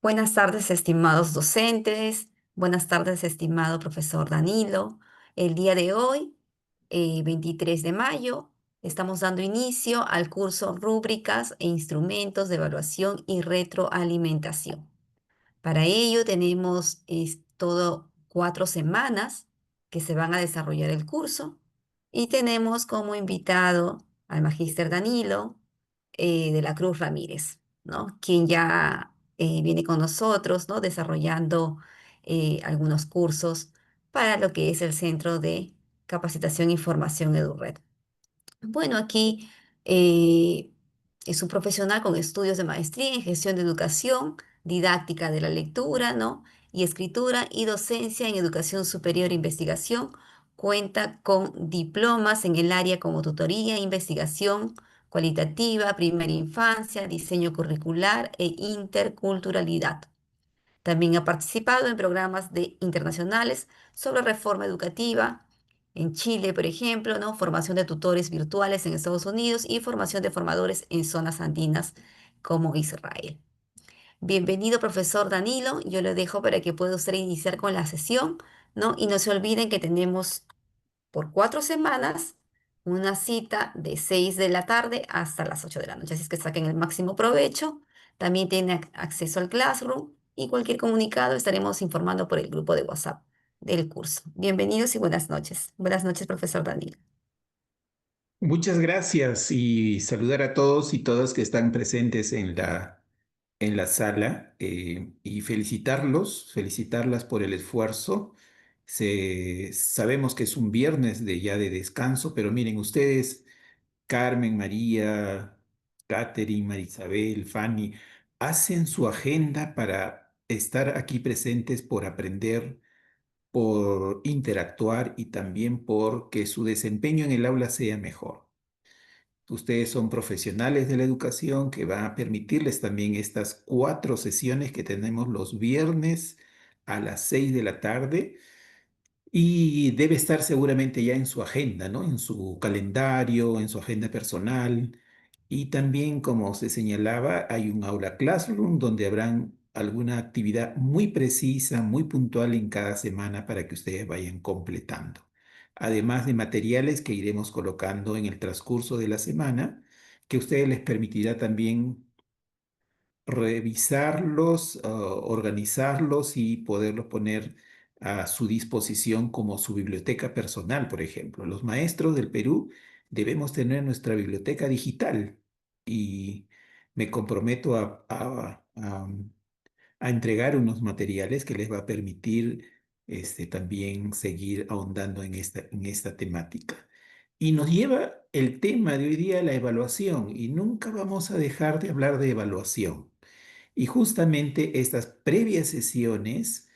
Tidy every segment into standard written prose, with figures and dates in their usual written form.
Buenas tardes, estimados docentes. Buenas tardes, estimado profesor Danilo. El día de hoy, 23 de mayo, estamos dando inicio al curso Rúbricas e Instrumentos de Evaluación y Retroalimentación. Para ello tenemos todo 4 semanas que se van a desarrollar el curso y tenemos como invitado al magíster Danilo de la Cruz Ramírez, ¿no? Quien ya viene con nosotros, ¿no? Desarrollando algunos cursos para lo que es el Centro de Capacitación y Formación EduRed. Bueno, aquí eh, es un profesional con estudios de maestría en gestión de educación, didáctica de la lectura, ¿no? Y escritura y docencia en educación superior e investigación. Cuenta con diplomas en el área como tutoría, investigación cualitativa, primera infancia, diseño curricular e interculturalidad. También ha participado en programas internacionales sobre reforma educativa en Chile, por ejemplo, ¿no? Formación de tutores virtuales en Estados Unidos y formación de formadores en zonas andinas como Israel. Bienvenido, profesor Danilo. Yo le dejo para que pueda usted iniciar con la sesión, ¿no? Y no se olviden que tenemos por 4 semanas una cita de 6 de la tarde hasta las 8 de la noche. Así es que saquen el máximo provecho. También tienen acceso al Classroom y cualquier comunicado estaremos informando por el grupo de WhatsApp del curso. Bienvenidos y buenas noches. Buenas noches, profesor Daniel. Muchas gracias y saludar a todos y todas que están presentes en la sala y felicitarlas por el esfuerzo. Sabemos que es un viernes ya de descanso, pero miren ustedes, Carmen, María, Catherine, Marisabel, Fanny, hacen su agenda para estar aquí presentes por aprender, por interactuar y también por que su desempeño en el aula sea mejor. Ustedes son profesionales de la educación que van a permitirles también estas 4 sesiones que tenemos los viernes a las 6 de la tarde y debe estar seguramente ya en su agenda, ¿no? En su calendario, en su agenda personal. Y también, como se señalaba, hay un aula Classroom donde habrán alguna actividad muy precisa, muy puntual en cada semana para que ustedes vayan completando. Además de materiales que iremos colocando en el transcurso de la semana, que a ustedes les permitirá también revisarlos, organizarlos y poderlos poner a su disposición como su biblioteca personal, por ejemplo. Los maestros del Perú debemos tener nuestra biblioteca digital y me comprometo a entregar unos materiales que les va a permitir también seguir ahondando en esta temática. Y nos lleva el tema de hoy día la evaluación y nunca vamos a dejar de hablar de evaluación. Y justamente estas previas sesiones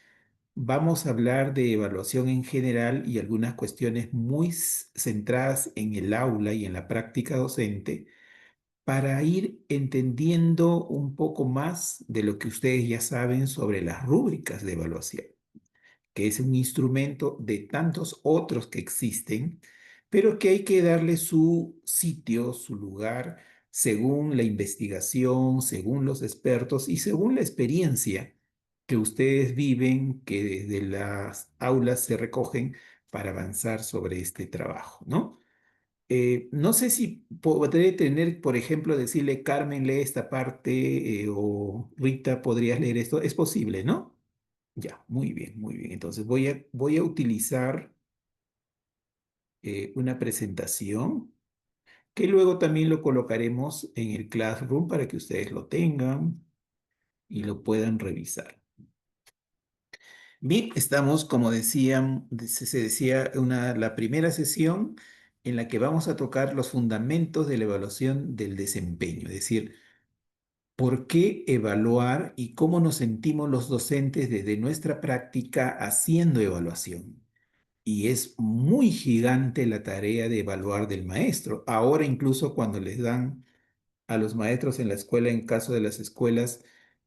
vamos a hablar de evaluación en general y algunas cuestiones muy centradas en el aula y en la práctica docente para ir entendiendo un poco más de lo que ustedes ya saben sobre las rúbricas de evaluación, que es un instrumento de tantos otros que existen, pero que hay que darle su sitio, su lugar, según la investigación, según los expertos y según la experiencia que ustedes viven, que desde las aulas se recogen para avanzar sobre este trabajo, ¿no? No sé si podré tener, por ejemplo, decirle, Carmen, lee esta parte, o Rita, podrías leer esto. Es posible, ¿no? Ya, muy bien, muy bien. Entonces voy a utilizar una presentación que luego también lo colocaremos en el Classroom para que ustedes lo tengan y lo puedan revisar. Bien, estamos, como decían, se decía, la primera sesión en la que vamos a tocar los fundamentos de la evaluación del desempeño, es decir, por qué evaluar y cómo nos sentimos los docentes desde nuestra práctica haciendo evaluación. Y es muy gigante la tarea de evaluar del maestro. Ahora incluso cuando les dan a los maestros en la escuela, en caso de las escuelas,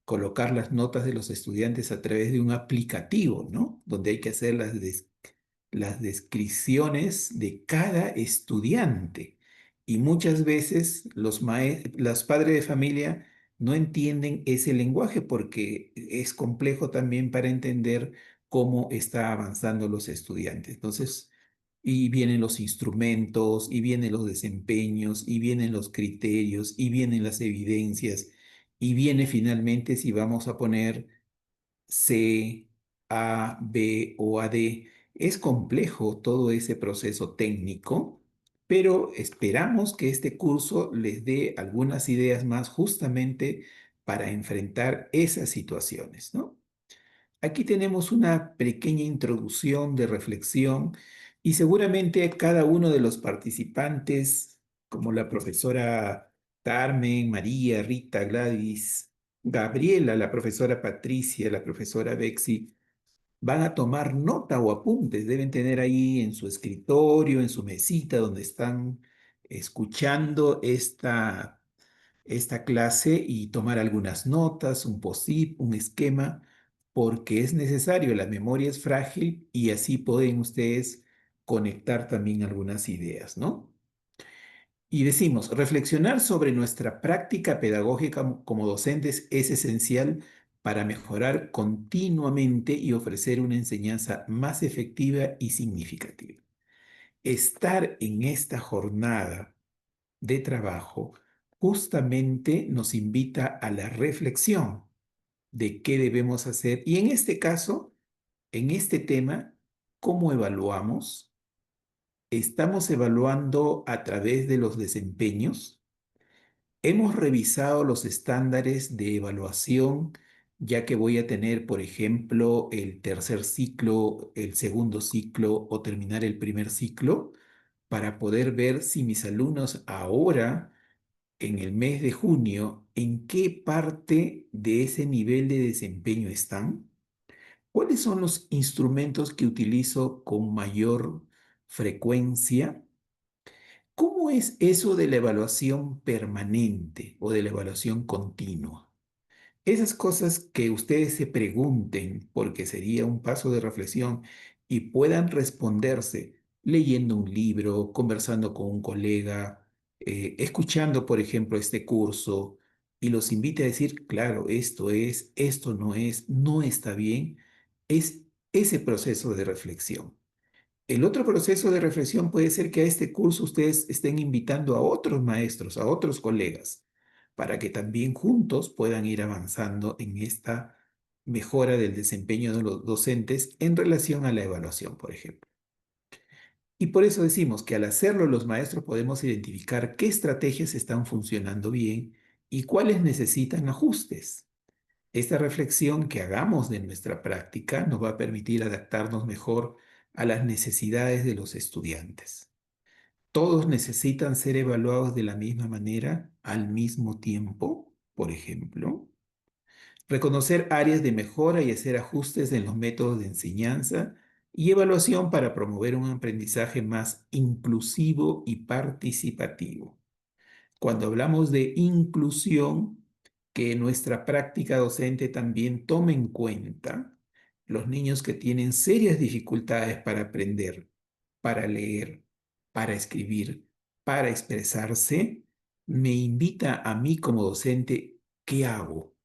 colocar las notas de los estudiantes a través de un aplicativo, ¿no? Donde hay que hacer las descripciones de cada estudiante. Y muchas veces los padres de familia no entienden ese lenguaje porque es complejo también para entender cómo está avanzando los estudiantes. Entonces, y vienen los instrumentos, y vienen los desempeños, y vienen los criterios, y vienen las evidencias, y viene finalmente si vamos a poner C, A, B o AD. Es complejo todo ese proceso técnico, pero esperamos que este curso les dé algunas ideas más justamente para enfrentar esas situaciones, ¿no? Aquí tenemos una pequeña introducción de reflexión y seguramente cada uno de los participantes, como la profesora Carmen, María, Rita, Gladys, Gabriela, la profesora Patricia, la profesora Bexi, van a tomar nota o apuntes. Deben tener ahí en su escritorio, en su mesita donde están escuchando esta clase y tomar algunas notas, un post-it, un esquema, porque es necesario, la memoria es frágil y así pueden ustedes conectar también algunas ideas, ¿no? Y decimos, reflexionar sobre nuestra práctica pedagógica como docentes es esencial para mejorar continuamente y ofrecer una enseñanza más efectiva y significativa. Estar en esta jornada de trabajo justamente nos invita a la reflexión de qué debemos hacer y en este caso, en este tema, ¿cómo evaluamos? ¿Estamos evaluando a través de los desempeños? ¿Hemos revisado los estándares de evaluación, ya que voy a tener, por ejemplo, el tercer ciclo, el segundo ciclo o terminar el primer ciclo, para poder ver si mis alumnos ahora en el mes de junio, ¿en qué parte de ese nivel de desempeño están? ¿Cuáles son los instrumentos que utilizo con mayor frecuencia? ¿Cómo es eso de la evaluación permanente o de la evaluación continua? Esas cosas que ustedes se pregunten, porque sería un paso de reflexión, y puedan responderse leyendo un libro, conversando con un colega, escuchando, por ejemplo, este curso, y los invite a decir, claro, esto es, esto no es, no está bien, es ese proceso de reflexión. El otro proceso de reflexión puede ser que a este curso ustedes estén invitando a otros maestros, a otros colegas, para que también juntos puedan ir avanzando en esta mejora del desempeño de los docentes en relación a la evaluación, por ejemplo. Y por eso decimos que al hacerlo los maestros podemos identificar qué estrategias están funcionando bien y cuáles necesitan ajustes. Esta reflexión que hagamos de nuestra práctica nos va a permitir adaptarnos mejor a las necesidades de los estudiantes. Todos necesitan ser evaluados de la misma manera al mismo tiempo, por ejemplo. Reconocer áreas de mejora y hacer ajustes en los métodos de enseñanza y evaluación para promover un aprendizaje más inclusivo y participativo. Cuando hablamos de inclusión, que nuestra práctica docente también tome en cuenta los niños que tienen serias dificultades para aprender, para leer, para escribir, para expresarse, me invita a mí como docente, ¿qué hago?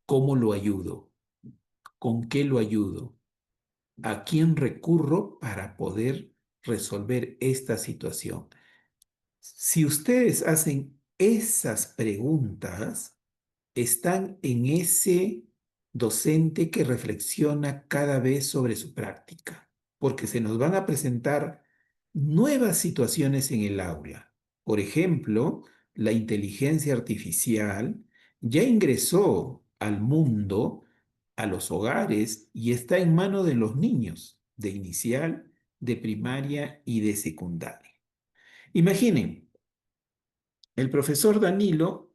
¿Cómo lo ayudo? ¿Con qué lo ayudo? ¿A quién recurro para poder resolver esta situación? Si ustedes hacen esas preguntas, están en ese docente que reflexiona cada vez sobre su práctica, porque se nos van a presentar nuevas situaciones en el aula. Por ejemplo, la inteligencia artificial ya ingresó al mundo, a los hogares, y está en manos de los niños de inicial, de primaria y de secundaria. Imaginen, el profesor Danilo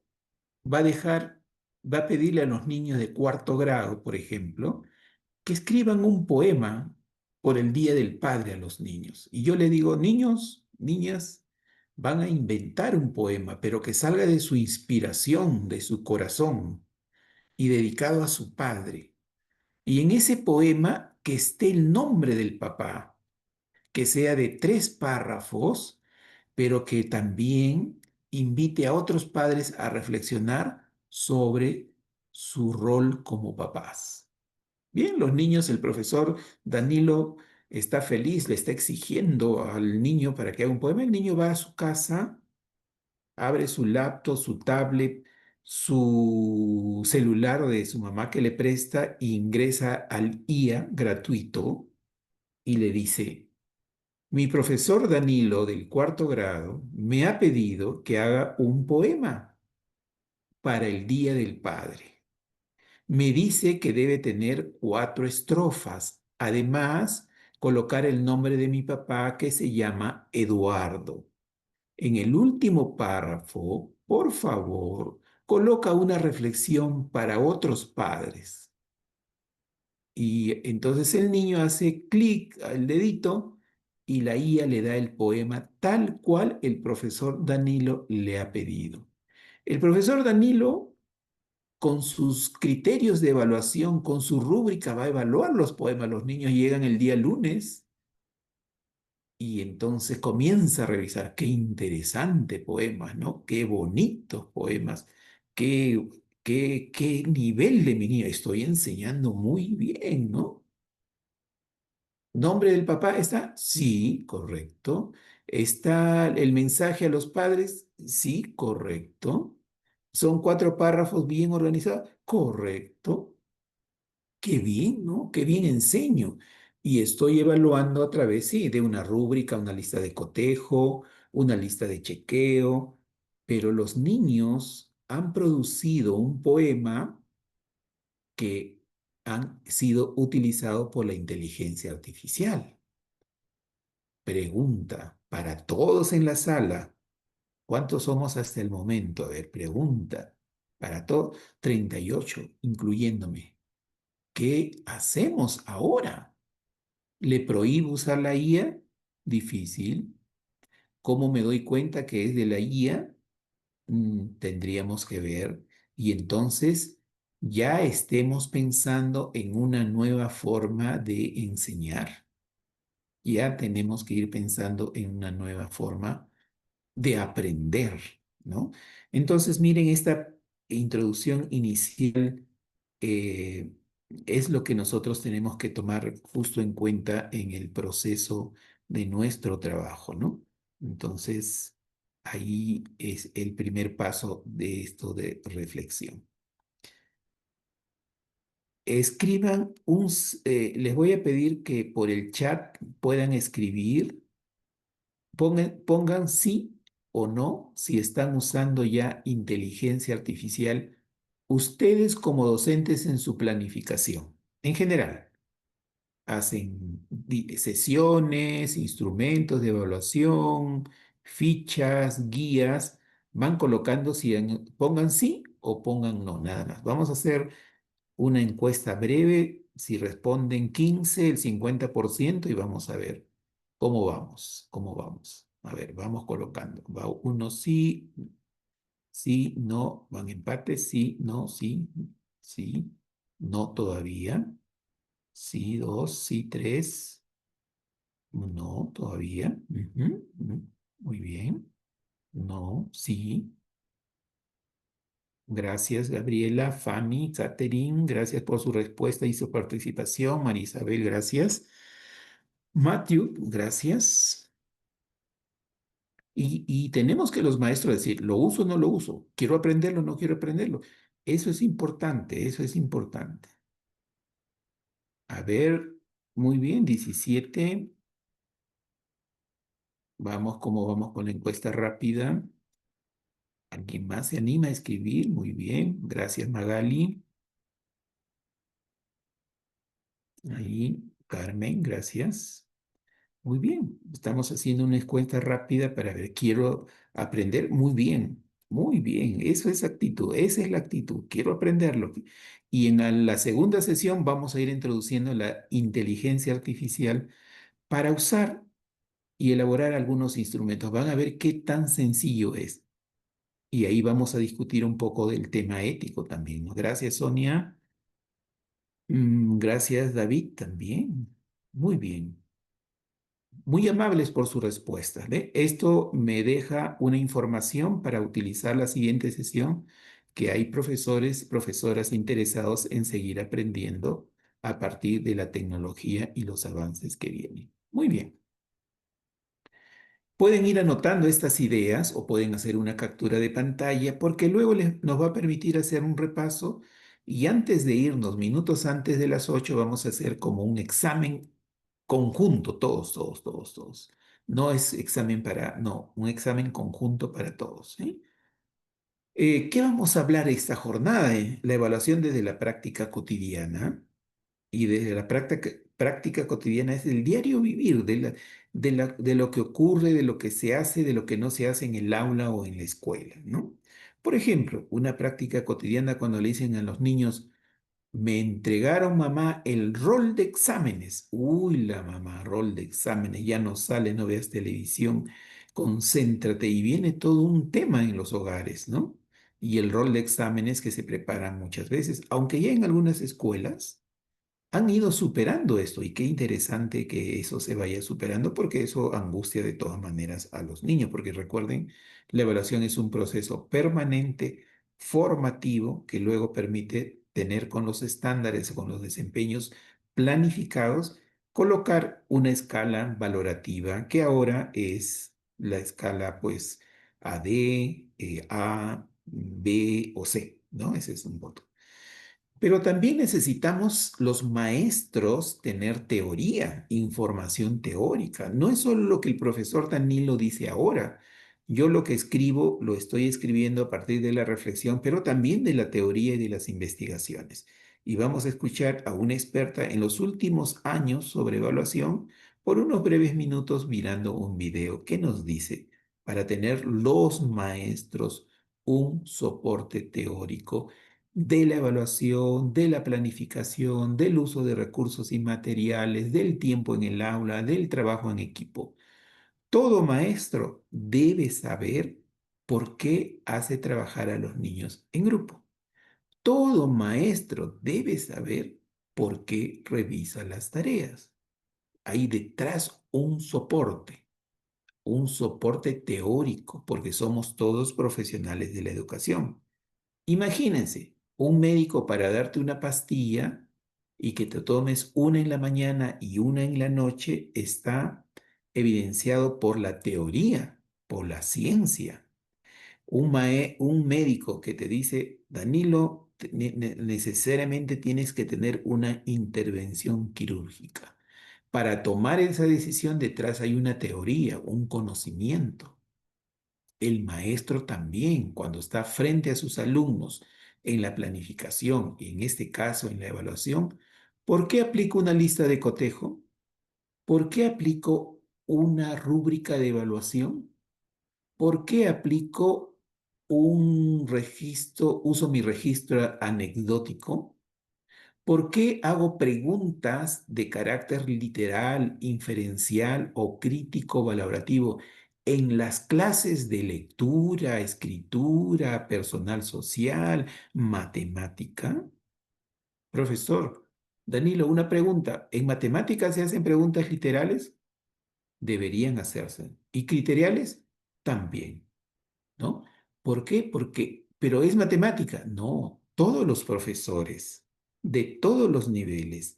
va a pedirle a los niños de cuarto grado, por ejemplo, que escriban un poema por el Día del Padre a los niños. Y yo le digo, niños, niñas, van a inventar un poema, pero que salga de su inspiración, de su corazón y dedicado a su padre. Y en ese poema que esté el nombre del papá, que sea de 3 párrafos, pero que también invite a otros padres a reflexionar sobre su rol como papás. Bien, los niños, el profesor Danilo está feliz, le está exigiendo al niño para que haga un poema. El niño va a su casa, abre su laptop, su tablet, su celular de su mamá que le presta, e ingresa al IA gratuito y le dice, mi profesor Danilo del cuarto grado me ha pedido que haga un poema para el Día del Padre. Me dice que debe tener 4 estrofas. Además, colocar el nombre de mi papá que se llama Eduardo. En el último párrafo, por favor, coloca una reflexión para otros padres. Y entonces el niño hace clic al dedito y la IA le da el poema tal cual el profesor Danilo le ha pedido. El profesor Danilo, con sus criterios de evaluación, con su rúbrica, va a evaluar los poemas. Los niños llegan el día lunes y entonces comienza a revisar. Qué interesante poemas, ¿no? Qué bonitos poemas. Qué, qué nivel de mi niño. Estoy enseñando muy bien, ¿no? ¿Nombre del papá está? Sí, correcto. ¿Está el mensaje a los padres? Sí, correcto. ¿Son 4 párrafos bien organizados? Correcto. Qué bien, ¿no? Qué bien enseño. Y estoy evaluando a través, sí, de una rúbrica, una lista de cotejo, una lista de chequeo, pero los niños han producido un poema que han sido utilizados por la inteligencia artificial. Pregunta para todos en la sala. ¿Cuántos somos hasta el momento? A ver, pregunta para todos. 38, incluyéndome. ¿Qué hacemos ahora? ¿Le prohíbo usar la IA? Difícil. ¿Cómo me doy cuenta que es de la IA? Tendríamos que ver. Y entonces ya estemos pensando en una nueva forma de enseñar. Ya tenemos que ir pensando en una nueva forma de aprender, ¿no? Entonces, miren, esta introducción inicial eh, es lo que nosotros tenemos que tomar justo en cuenta en el proceso de nuestro trabajo, ¿no? Entonces, ahí es el primer paso de esto de reflexión. Escriban les voy a pedir que por el chat puedan escribir. Pongan sí o no si están usando ya inteligencia artificial ustedes como docentes en su planificación. En general, hacen sesiones, instrumentos de evaluación, fichas, guías, van colocando si pongan sí o pongan no, nada más. Vamos a hacer una encuesta breve, si responden 15, el 50% y vamos a ver cómo vamos, cómo vamos. A ver, vamos colocando. Va uno sí, sí, no, van empate, sí, no, sí, sí, no todavía, sí, dos, sí, tres, no todavía. Ujú, ujú. Muy bien, no, sí. Gracias, Gabriela, Fanny, Catherine, gracias por su respuesta y su participación. María Isabel, gracias. Matthew, gracias. Y tenemos que los maestros decir, ¿lo uso o no lo uso? ¿Quiero aprenderlo o no quiero aprenderlo? Eso es importante, eso es importante. A ver, muy bien, 17. Vamos, ¿cómo vamos con la encuesta rápida? ¿Alguien más se anima a escribir? Muy bien, gracias, Magali. Ahí, Carmen, gracias. Muy bien, estamos haciendo una encuesta rápida para ver, quiero aprender muy bien, eso es actitud, esa es la actitud, quiero aprenderlo. Y en la segunda sesión vamos a ir introduciendo la inteligencia artificial para usar y elaborar algunos instrumentos. Van a ver qué tan sencillo es. Y ahí vamos a discutir un poco del tema ético también, ¿no? Gracias, Sonia. Gracias, David, también. Muy bien. Muy amables por su respuesta. ¿Ve? Esto me deja una información para utilizar la siguiente sesión que hay profesores, profesoras interesados en seguir aprendiendo a partir de la tecnología y los avances que vienen. Muy bien. Pueden ir anotando estas ideas o pueden hacer una captura de pantalla porque luego nos va a permitir hacer un repaso y antes de irnos, minutos antes de las 8, vamos a hacer como un examen conjunto, todos, todos, todos, todos. No es examen para, no, un examen conjunto para todos. ¿Sí? ¿Qué vamos a hablar esta jornada? La evaluación desde la práctica cotidiana. Y desde la práctica cotidiana es el diario vivir de lo que ocurre, de lo que se hace, de lo que no se hace en el aula o en la escuela, ¿no? Por ejemplo, una práctica cotidiana cuando le dicen a los niños, me entregaron mamá el rol de exámenes. Uy, la mamá, rol de exámenes, ya no sale, no veas televisión, concéntrate y viene todo un tema en los hogares, ¿no? Y el rol de exámenes que se preparan muchas veces, aunque ya en algunas escuelas han ido superando esto y qué interesante que eso se vaya superando porque eso angustia de todas maneras a los niños, porque recuerden, la evaluación es un proceso permanente, formativo, que luego permite tener con los estándares, con los desempeños planificados, colocar una escala valorativa que ahora es la escala pues AD, A, B o C, ¿no? Ese es un voto. Pero también necesitamos los maestros tener teoría, información teórica. No es solo lo que el profesor Danilo dice ahora. Yo lo que escribo lo estoy escribiendo a partir de la reflexión, pero también de la teoría y de las investigaciones. Y vamos a escuchar a una experta en los últimos años sobre evaluación por unos breves minutos mirando un video que nos dice para tener los maestros un soporte teórico de la evaluación, de la planificación, del uso de recursos y materiales, del tiempo en el aula, del trabajo en equipo. Todo maestro debe saber por qué hace trabajar a los niños en grupo. Todo maestro debe saber por qué revisa las tareas. Hay detrás un soporte teórico, porque somos todos profesionales de la educación. Imagínense, un médico para darte una pastilla y que te tomes una en la mañana y una en la noche está evidenciado por la teoría, por la ciencia. Un médico que te dice, Danilo, necesariamente tienes que tener una intervención quirúrgica. Para tomar esa decisión detrás hay una teoría, un conocimiento. El maestro también, cuando está frente a sus alumnos en la planificación y en este caso en la evaluación, ¿por qué aplico una lista de cotejo? ¿Por qué aplico una rúbrica de evaluación? ¿Por qué aplico un registro, uso mi registro anecdótico? ¿Por qué hago preguntas de carácter literal, inferencial o crítico valorativo en las clases de lectura, escritura, personal social, matemática? Profesor, Danilo, una pregunta. ¿En matemáticas se hacen preguntas literales? Deberían hacerse. ¿Y criteriales? También. ¿No? ¿Por qué? Porque, pero es matemática. No, todos los profesores de todos los niveles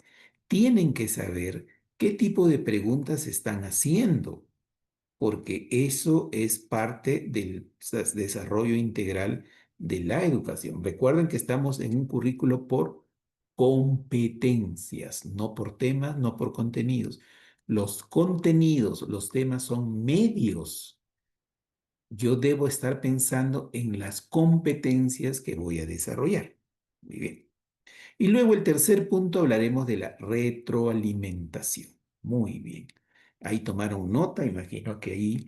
tienen que saber qué tipo de preguntas están haciendo, porque eso es parte del desarrollo integral de la educación. Recuerden que estamos en un currículo por competencias, no por temas, no por contenidos. Los contenidos, los temas son medios. Yo debo estar pensando en las competencias que voy a desarrollar. Muy bien. Y luego el tercer punto hablaremos de la retroalimentación. Muy bien. Ahí tomaron nota, imagino que ahí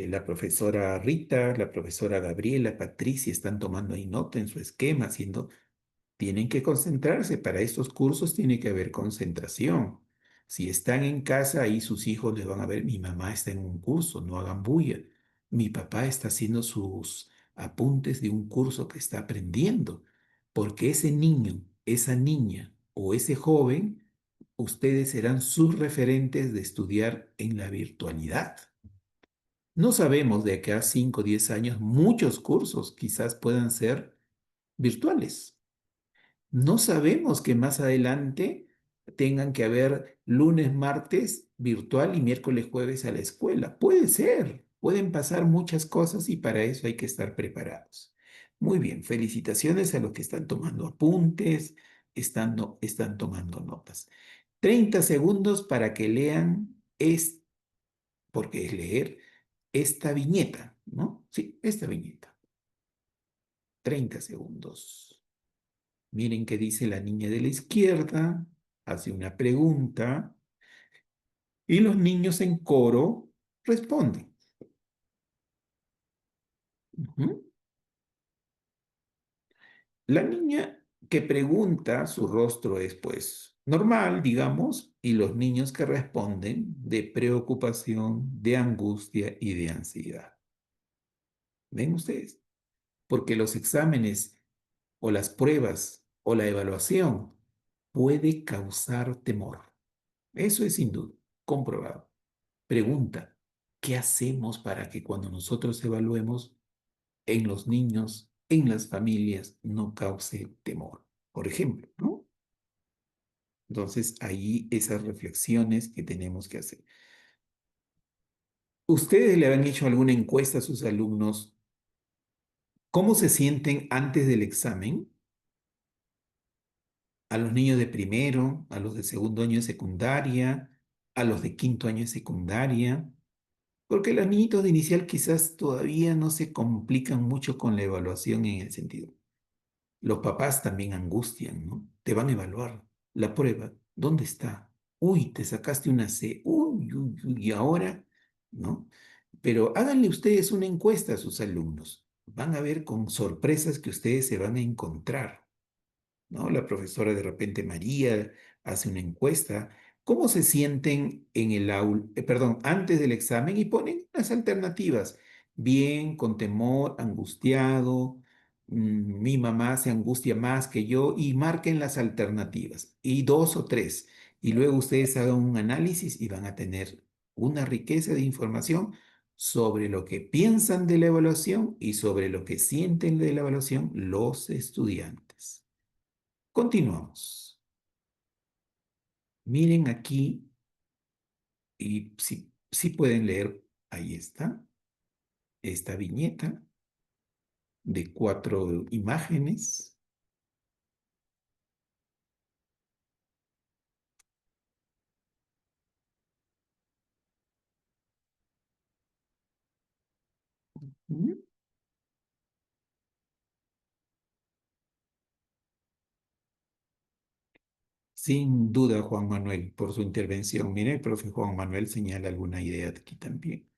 la profesora Rita, la profesora Gabriela, Patricia están tomando ahí nota en su esquema, haciendo tienen que concentrarse. Para estos cursos tiene que haber concentración. Si están en casa, ahí sus hijos les van a ver, mi mamá está en un curso, no hagan bulla. Mi papá está haciendo sus apuntes de un curso que está aprendiendo. Porque ese niño, esa niña o ese joven, ustedes serán sus referentes de estudiar en la virtualidad. No sabemos de acá a 5 o 10 años, muchos cursos quizás puedan ser virtuales. No sabemos que más adelante tengan que haber lunes, martes virtual y miércoles, jueves a la escuela. Puede ser, pueden pasar muchas cosas y para eso hay que estar preparados. Muy bien, felicitaciones a los que están tomando apuntes, están tomando notas. 30 segundos para que lean, porque es leer, esta viñeta, ¿no? Sí, esta viñeta. 30 segundos. Miren qué dice la niña de la izquierda, hace una pregunta y los niños en coro responden. Ujú. La niña que pregunta, su rostro es pues normal, digamos, y los niños que responden de preocupación, de angustia y de ansiedad. ¿Ven ustedes? Porque los exámenes o las pruebas o la evaluación puede causar temor. Eso es sin duda, comprobado. Pregunta, ¿qué hacemos para que cuando nosotros evaluemos en los niños, en las familias, no cause temor? Por ejemplo, ¿no? Entonces, ahí esas reflexiones que tenemos que hacer. ¿Ustedes le han hecho alguna encuesta a sus alumnos? ¿Cómo se sienten antes del examen? A los niños de primero, a los de segundo año de secundaria, a los de quinto año de secundaria. Porque los niñitos de inicial quizás todavía no se complican mucho con la evaluación en el sentido. Los papás también angustian, ¿no? Te van a evaluar la prueba. ¿Dónde está? Uy, te sacaste una C. Uy, uy, uy, y ahora, ¿no? Pero háganle ustedes una encuesta a sus alumnos. Van a ver con sorpresas que ustedes se van a encontrar. ¿No? La profesora de repente María hace una encuesta. ¿Cómo se sienten en el aula, perdón, antes del examen y ponen las alternativas? Bien, con temor, angustiado, mi mamá se angustia más que yo y marquen las alternativas y dos o tres. Y luego ustedes hagan un análisis y van a tener una riqueza de información sobre lo que piensan de la evaluación y sobre lo que sienten de la evaluación los estudiantes. Continuamos. Miren aquí y si pueden leer, ahí está, esta viñeta de 4 imágenes. ¿Mm? Sin duda, Juan Manuel, por su intervención. Mire, el profe Juan Manuel señala alguna idea aquí también.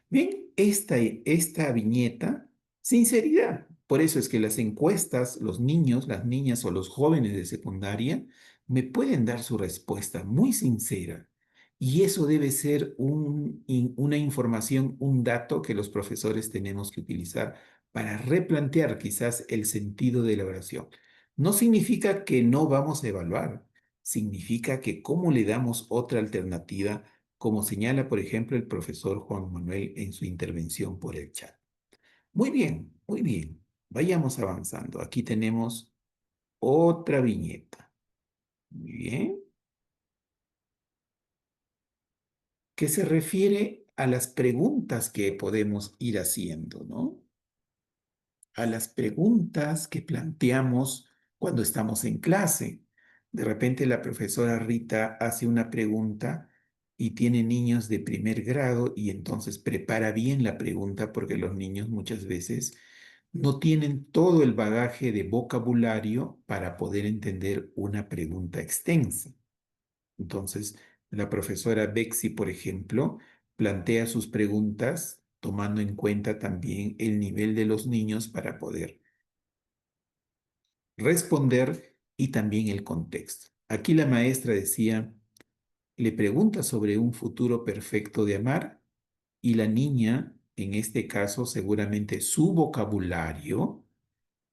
Bien, esta viñeta, sinceridad. Por eso es que las encuestas, los niños, las niñas o los jóvenes de secundaria me pueden dar su respuesta muy sincera. Y eso debe ser una información, un dato que los profesores tenemos que utilizar para replantear quizás el sentido de la oración. No significa que no vamos a evaluar, significa que cómo le damos otra alternativa como señala, por ejemplo, el profesor Juan Manuel en su intervención por el chat. Muy bien, muy bien. Vayamos avanzando. Aquí tenemos otra viñeta. Muy bien. Que se refiere a las preguntas que podemos ir haciendo, ¿no? A las preguntas que planteamos cuando estamos en clase. De repente la profesora Rita hace una pregunta y tiene niños de primer grado y entonces prepara bien la pregunta porque los niños muchas veces no tienen todo el bagaje de vocabulario para poder entender una pregunta extensa. Entonces, la profesora Bexi, por ejemplo, plantea sus preguntas tomando en cuenta también el nivel de los niños para poder responder y también el contexto. Aquí la maestra decía, le pregunta sobre un futuro perfecto de amar y la niña, en este caso, seguramente su vocabulario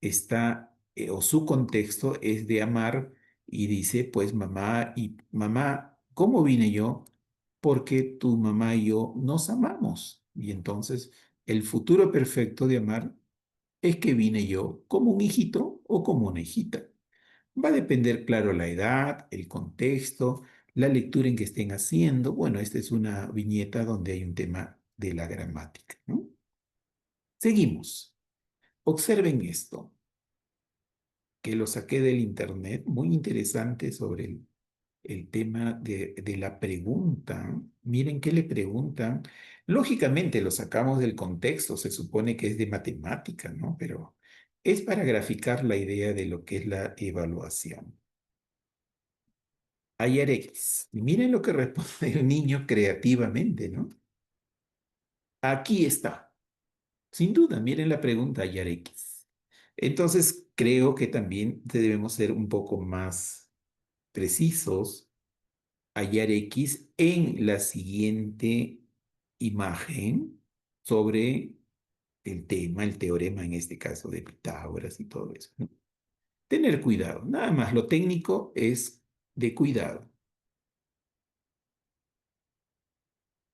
está, o su contexto es de amar y dice, pues mamá y mamá, ¿cómo vine yo? Porque tu mamá y yo nos amamos. Y entonces el futuro perfecto de amar es que vine yo como un hijito o como una hijita. Va a depender, claro, la edad, el contexto, la lectura en que estén haciendo. Bueno, esta es una viñeta donde hay un tema de la gramática, ¿no? Seguimos. Observen esto, que lo saqué del internet, muy interesante sobre el tema de la pregunta. Miren qué le preguntan. Lógicamente lo sacamos del contexto, se supone que es de matemática, ¿no? Pero es para graficar la idea de lo que es la evaluación. Ayer X. Y miren lo que responde el niño creativamente, ¿no? Aquí está. Sin duda, miren la pregunta ayer X. Entonces, creo que también debemos ser un poco más precisos hallar X en la siguiente imagen sobre el tema, el teorema en este caso de Pitágoras y todo eso, ¿no? Tener cuidado, nada más, lo técnico es de cuidado.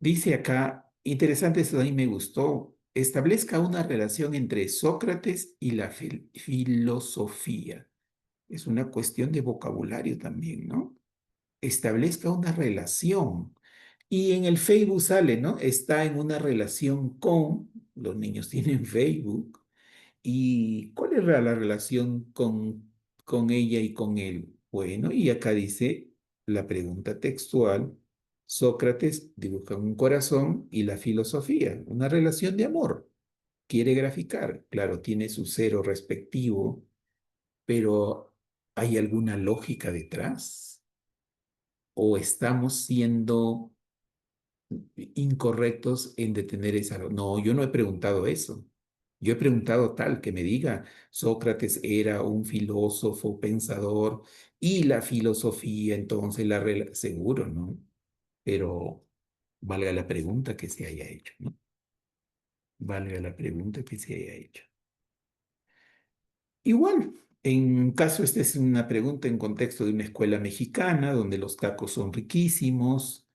Dice acá, interesante, esto a mí me gustó, establezca una relación entre Sócrates y la filosofía. Es una cuestión de vocabulario también, ¿no? Establezca una relación. Y en el Facebook sale, ¿no? Está en una relación con, los niños tienen Facebook. ¿Y cuál era la relación con ella y con él? Bueno, y acá dice la pregunta textual, Sócrates dibuja un corazón y la filosofía, una relación de amor. Quiere graficar, claro, tiene su cero respectivo, pero ¿hay alguna lógica detrás? ¿O estamos siendo incorrectos en detener esa? No, yo no he preguntado eso. Yo he preguntado tal que me diga, Sócrates era un filósofo, pensador, y la filosofía, entonces seguro, ¿no? Pero valga la pregunta que se haya hecho, ¿no? Valga la pregunta que se haya hecho. Igual, en caso esta es una pregunta en contexto de una escuela mexicana donde los tacos son riquísimos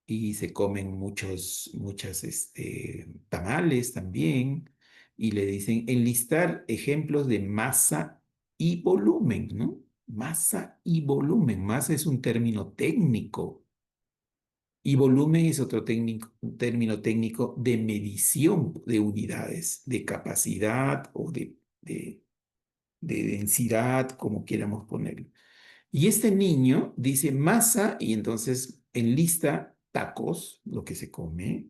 y se comen muchas tamales también y le dicen enlistar ejemplos de masa y volumen, ¿no? Masa y volumen. Masa es un término técnico y volumen es otro un término técnico de medición de unidades, de capacidad o de densidad, como quieramos ponerlo. Y este niño dice masa y entonces enlista tacos, lo que se come,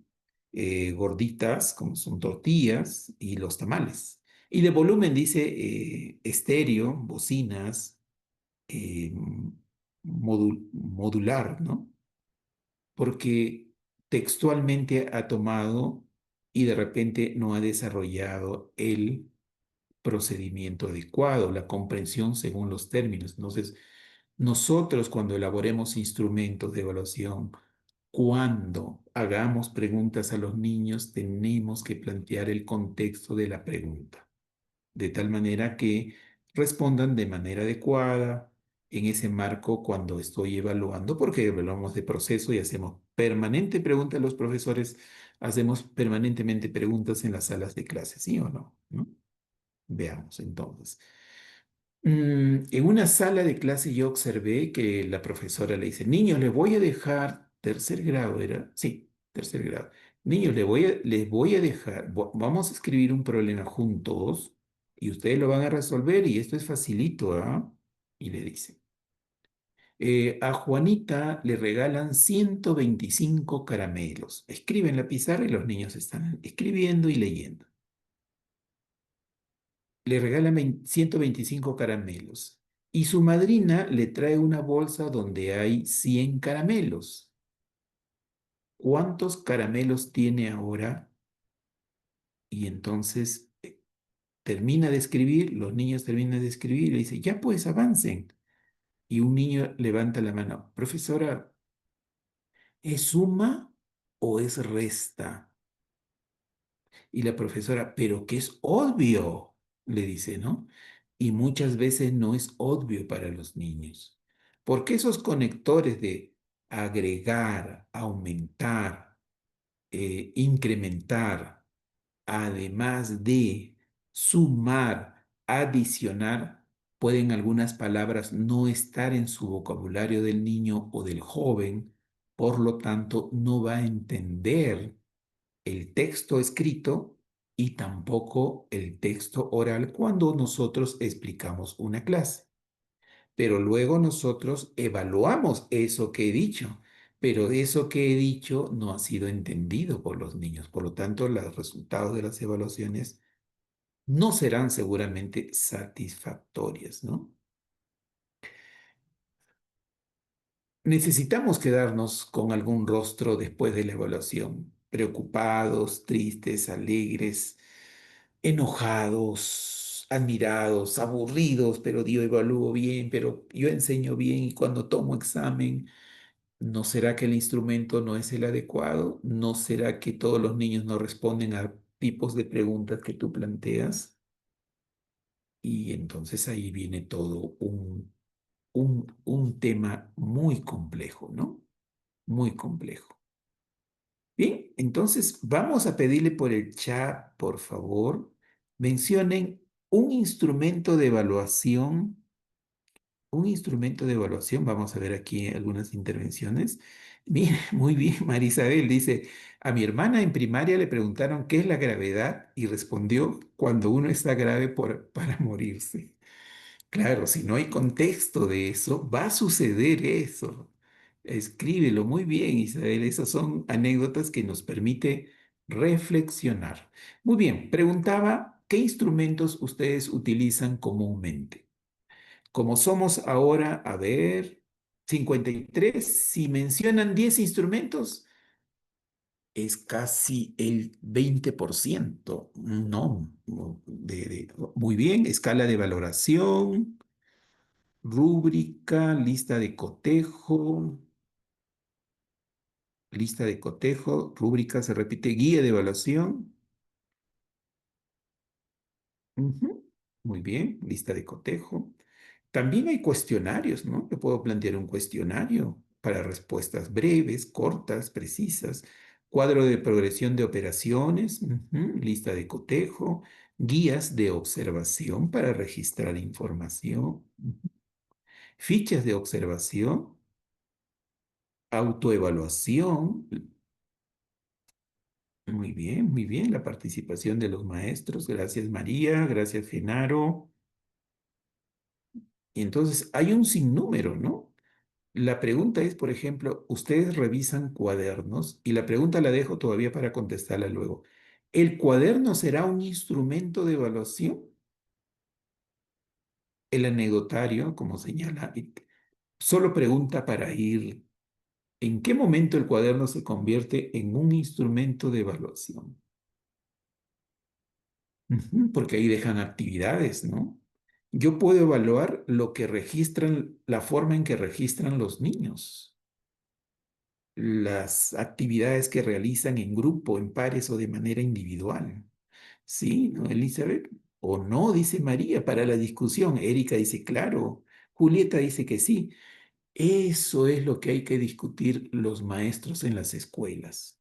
gorditas, como son tortillas, y los tamales. Y de volumen dice estéreo, bocinas, eh, modular, ¿no? Porque textualmente ha tomado y de repente no ha desarrollado el procedimiento adecuado, la comprensión según los términos. Entonces, nosotros cuando elaboremos instrumentos de evaluación, cuando hagamos preguntas a los niños, tenemos que plantear el contexto de la pregunta, de tal manera que respondan de manera adecuada en ese marco cuando estoy evaluando, porque evaluamos de proceso y hacemos permanente pregunta a los profesores, hacemos permanentemente preguntas en las salas de clase, ¿sí o no? ¿No? Veamos entonces. En una sala de clase yo observé que la profesora le dice, niños, les voy a dejar, tercer grado era, sí, tercer grado. Niños, les voy a dejar, vamos a escribir un problema juntos y ustedes lo van a resolver y esto es facilito, ¿ah? Y le dice, a Juanita le regalan 125 caramelos. Escriben en la pizarra y los niños están escribiendo y leyendo. Le regala 125 caramelos y su madrina le trae una bolsa donde hay 100 caramelos. ¿Cuántos caramelos tiene ahora? Y entonces termina de escribir, los niños terminan de escribir y le dice, ya pues avancen. Y un niño levanta la mano, profesora, ¿es suma o es resta? Y la profesora, pero que es obvio, le dice, ¿no? Y muchas veces no es obvio para los niños. Porque esos conectores de agregar, aumentar, incrementar, además de, sumar, adicionar, pueden algunas palabras no estar en su vocabulario del niño o del joven, por lo tanto no va a entender el texto escrito y tampoco el texto oral cuando nosotros explicamos una clase. Pero luego nosotros evaluamos eso que he dicho, pero eso que he dicho no ha sido entendido por los niños. Por lo tanto, los resultados de las evaluaciones no serán seguramente satisfactorias, ¿no? Necesitamos quedarnos con algún rostro después de la evaluación, preocupados, tristes, alegres, enojados, admirados, aburridos, pero yo evalúo bien, pero yo enseño bien y cuando tomo examen, ¿no será que el instrumento no es el adecuado? ¿No será que todos los niños no responden a tipos de preguntas que tú planteas? Y entonces ahí viene todo un tema muy complejo, ¿no? Muy complejo. Bien, entonces vamos a pedirle por el chat, por favor, mencionen un instrumento de evaluación, un instrumento de evaluación. Vamos a ver aquí algunas intervenciones. Bien, muy bien, Marisabel dice, a mi hermana en primaria le preguntaron qué es la gravedad y respondió cuando uno está grave para morirse. Claro, si no hay contexto de eso, va a suceder eso. Escríbelo muy bien, Isabel. Esas son anécdotas que nos permite reflexionar. Muy bien, preguntaba, ¿qué instrumentos ustedes utilizan comúnmente? Como somos ahora, a ver, 53, si mencionan 10 instrumentos, es casi el 20%. No, muy bien, escala de valoración. Rúbrica, lista de cotejo, rúbrica se repite, guía de evaluación. Ujú. Muy bien, lista de cotejo. También hay cuestionarios, ¿no? Yo puedo plantear un cuestionario para respuestas breves, cortas, precisas. Cuadro de progresión de operaciones, ujú, lista de cotejo, guías de observación para registrar información, ujú, fichas de observación, autoevaluación. Muy bien, la participación de los maestros. Gracias María, gracias Genaro. Y entonces hay un sinnúmero, ¿no? La pregunta es, por ejemplo, ustedes revisan cuadernos y la pregunta la dejo todavía para contestarla luego. ¿El cuaderno será un instrumento de evaluación? El anecdotario, como señala, solo pregunta para ir, ¿en qué momento el cuaderno se convierte en un instrumento de evaluación? Ujú, porque ahí dejan actividades, ¿no? Yo puedo evaluar lo que registran, la forma en que registran los niños, las actividades que realizan en grupo, en pares o de manera individual. ¿Sí, no, Elizabeth? O no, dice María, para la discusión. Erika dice, claro. Julieta dice que sí. Eso es lo que hay que discutir los maestros en las escuelas,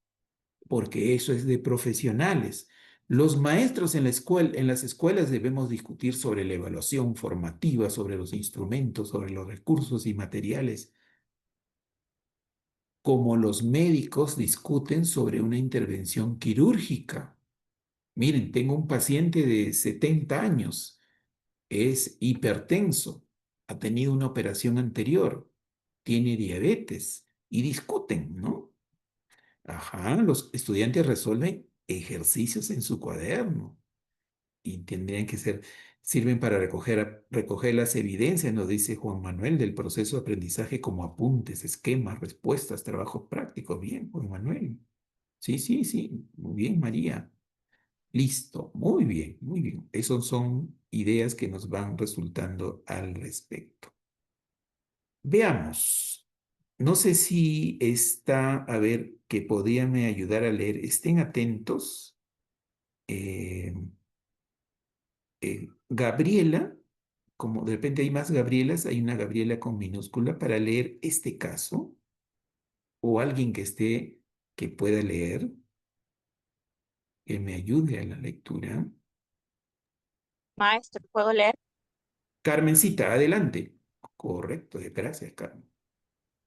porque eso es de profesionales. Los maestros en la escuela, en las escuelas debemos discutir sobre la evaluación formativa, sobre los instrumentos, sobre los recursos y materiales, como los médicos discuten sobre una intervención quirúrgica. Miren, tengo un paciente de 70 años, es hipertenso, ha tenido una operación anterior, tiene diabetes y discuten, ¿no? Ajá, los estudiantes resuelven ejercicios en su cuaderno y tendrían que ser, sirven para recoger las evidencias, nos dice Juan Manuel, del proceso de aprendizaje como apuntes, esquemas, respuestas, trabajos prácticos. Bien, Juan Manuel. Sí, sí, sí. Muy bien, María. Listo. Muy bien, muy bien. Esas son ideas que nos van resultando al respecto. Veamos. No sé si está, a ver, que podrían ayudar a leer. Estén atentos. Eh, Gabriela, como de repente hay más Gabrielas, hay una Gabriela con minúscula para leer este caso o alguien que esté, que pueda leer, que me ayude a la lectura. Maestro, ¿puedo leer? Carmencita, adelante. Correcto, gracias, Carmen.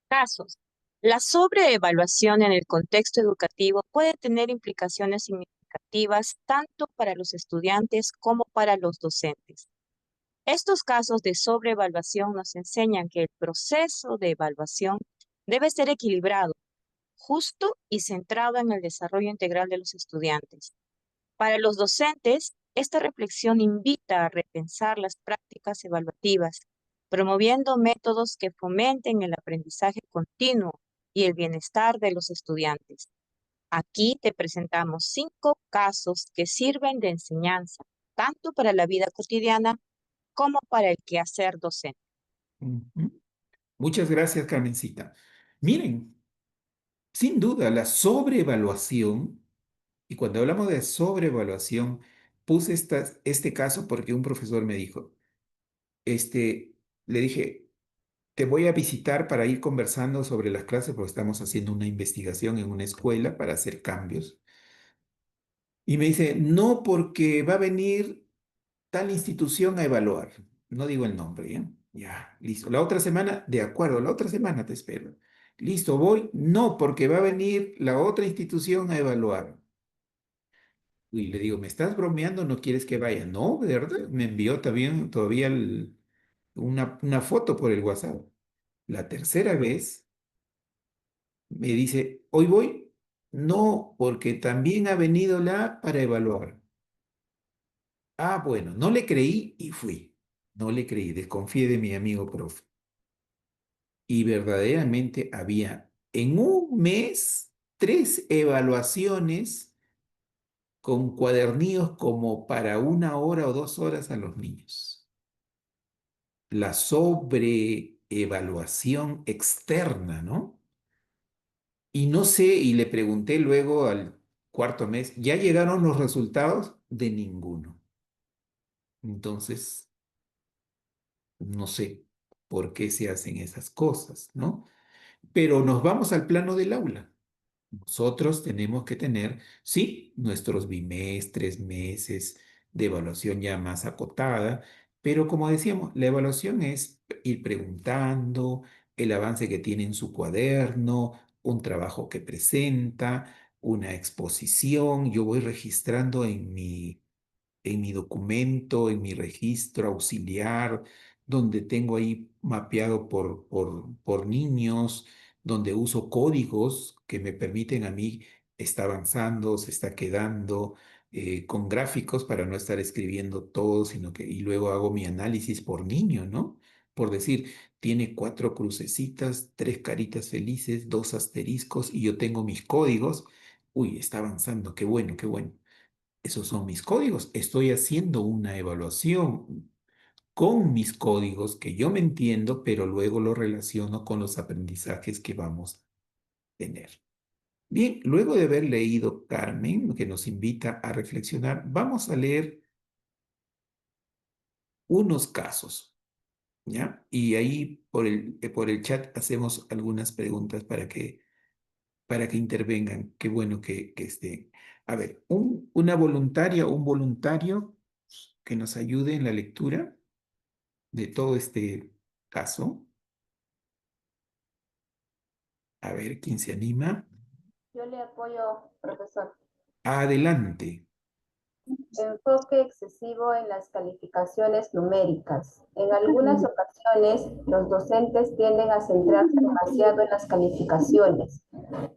Casos. La sobreevaluación en el contexto educativo puede tener implicaciones significativas tanto para los estudiantes como para los docentes. Estos casos de sobreevaluación nos enseñan que el proceso de evaluación debe ser equilibrado, justo y centrado en el desarrollo integral de los estudiantes. Para los docentes, esta reflexión invita a repensar las prácticas evaluativas, promoviendo métodos que fomenten el aprendizaje continuo y el bienestar de los estudiantes. Aquí te presentamos 5 casos que sirven de enseñanza, tanto para la vida cotidiana como para el quehacer docente. Ujú. Muchas gracias, Carmencita. Miren, sin duda, la sobreevaluación, y cuando hablamos de sobreevaluación, puse este caso porque un profesor me dijo, le dije, te voy a visitar para ir conversando sobre las clases porque estamos haciendo una investigación en una escuela para hacer cambios. Y me dice, no, porque va a venir tal institución a evaluar. No digo el nombre, ¿ya? Ya, listo. La otra semana, de acuerdo, la otra semana te espero. Listo, voy. No, porque va a venir la otra institución a evaluar. Y le digo, ¿me estás bromeando? ¿No quieres que vaya? No, de verdad. Me envió también todavía una foto por el WhatsApp. La tercera vez me dice, ¿hoy voy? No, porque también ha venido la para evaluar. Ah, bueno, no le creí y fui. No le creí, desconfié de mi amigo profe. Y verdaderamente había en un mes 3 evaluaciones con cuadernillos como para 1 hora o 2 horas a los niños. La sobreevaluación externa, ¿no? Y no sé, y le pregunté luego al cuarto mes, ¿ya llegaron los resultados? De ninguno. Entonces, no sé por qué se hacen esas cosas, ¿no? Pero nos vamos al plano del aula. Nosotros tenemos que tener, sí, nuestros bimestres, meses de evaluación ya más acotada, pero como decíamos, la evaluación es ir preguntando el avance que tiene en su cuaderno, un trabajo que presenta, una exposición. Yo voy registrando en mi documento, en mi registro auxiliar, donde tengo ahí mapeado por niños, donde uso códigos que me permiten a mí, está avanzando, se está quedando, con gráficos para no estar escribiendo todo, sino que, y luego hago mi análisis por niño, ¿no? Por decir, tiene 4 crucecitas, 3 caritas felices, 2 asteriscos, y yo tengo mis códigos. Uy, está avanzando, qué bueno, qué bueno. Esos son mis códigos. Estoy haciendo una evaluación con mis códigos que yo me entiendo, pero luego lo relaciono con los aprendizajes que vamos a tener. Bien, luego de haber leído Carmen, que nos invita a reflexionar, vamos a leer unos casos, ¿ya? Y ahí por el chat hacemos algunas preguntas para que intervengan. Qué bueno que estén. A ver, una voluntaria o un voluntario que nos ayude en la lectura de todo este caso. A ver, ¿quién se anima? Yo le apoyo, profesor. Adelante. Enfoque excesivo en las calificaciones numéricas. En algunas ocasiones, los docentes tienden a centrarse demasiado en las calificaciones,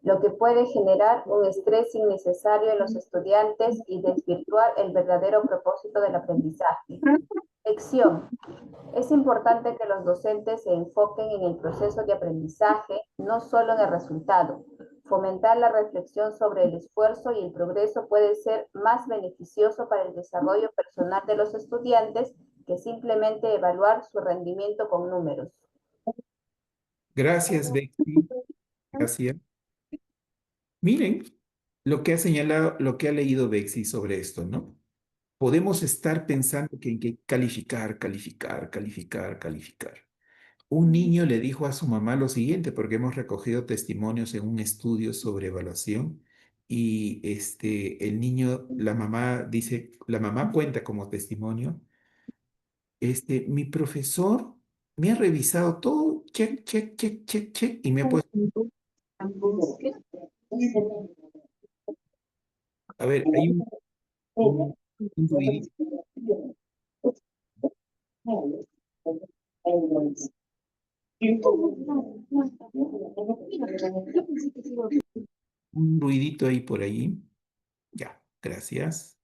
lo que puede generar un estrés innecesario en los estudiantes y desvirtuar el verdadero propósito del aprendizaje. Lección. Es importante que los docentes se enfoquen en el proceso de aprendizaje, no solo en el resultado. Fomentar la reflexión sobre el esfuerzo y el progreso puede ser más beneficioso para el desarrollo personal de los estudiantes que simplemente evaluar su rendimiento con números. Gracias, Bexy. Gracias. Miren lo que ha señalado, lo que ha leído Bexy sobre esto, ¿no? Podemos estar pensando que hay que calificar, calificar, calificar, calificar. Un niño le dijo a su mamá lo siguiente, porque hemos recogido testimonios en un estudio sobre evaluación, y el niño, la mamá dice, la mamá cuenta como testimonio Mi profesor me ha revisado todo, check, check, check, check, check, y me ha puesto, a ver, hay un ruidito, ahí por ahí. Ya, gracias.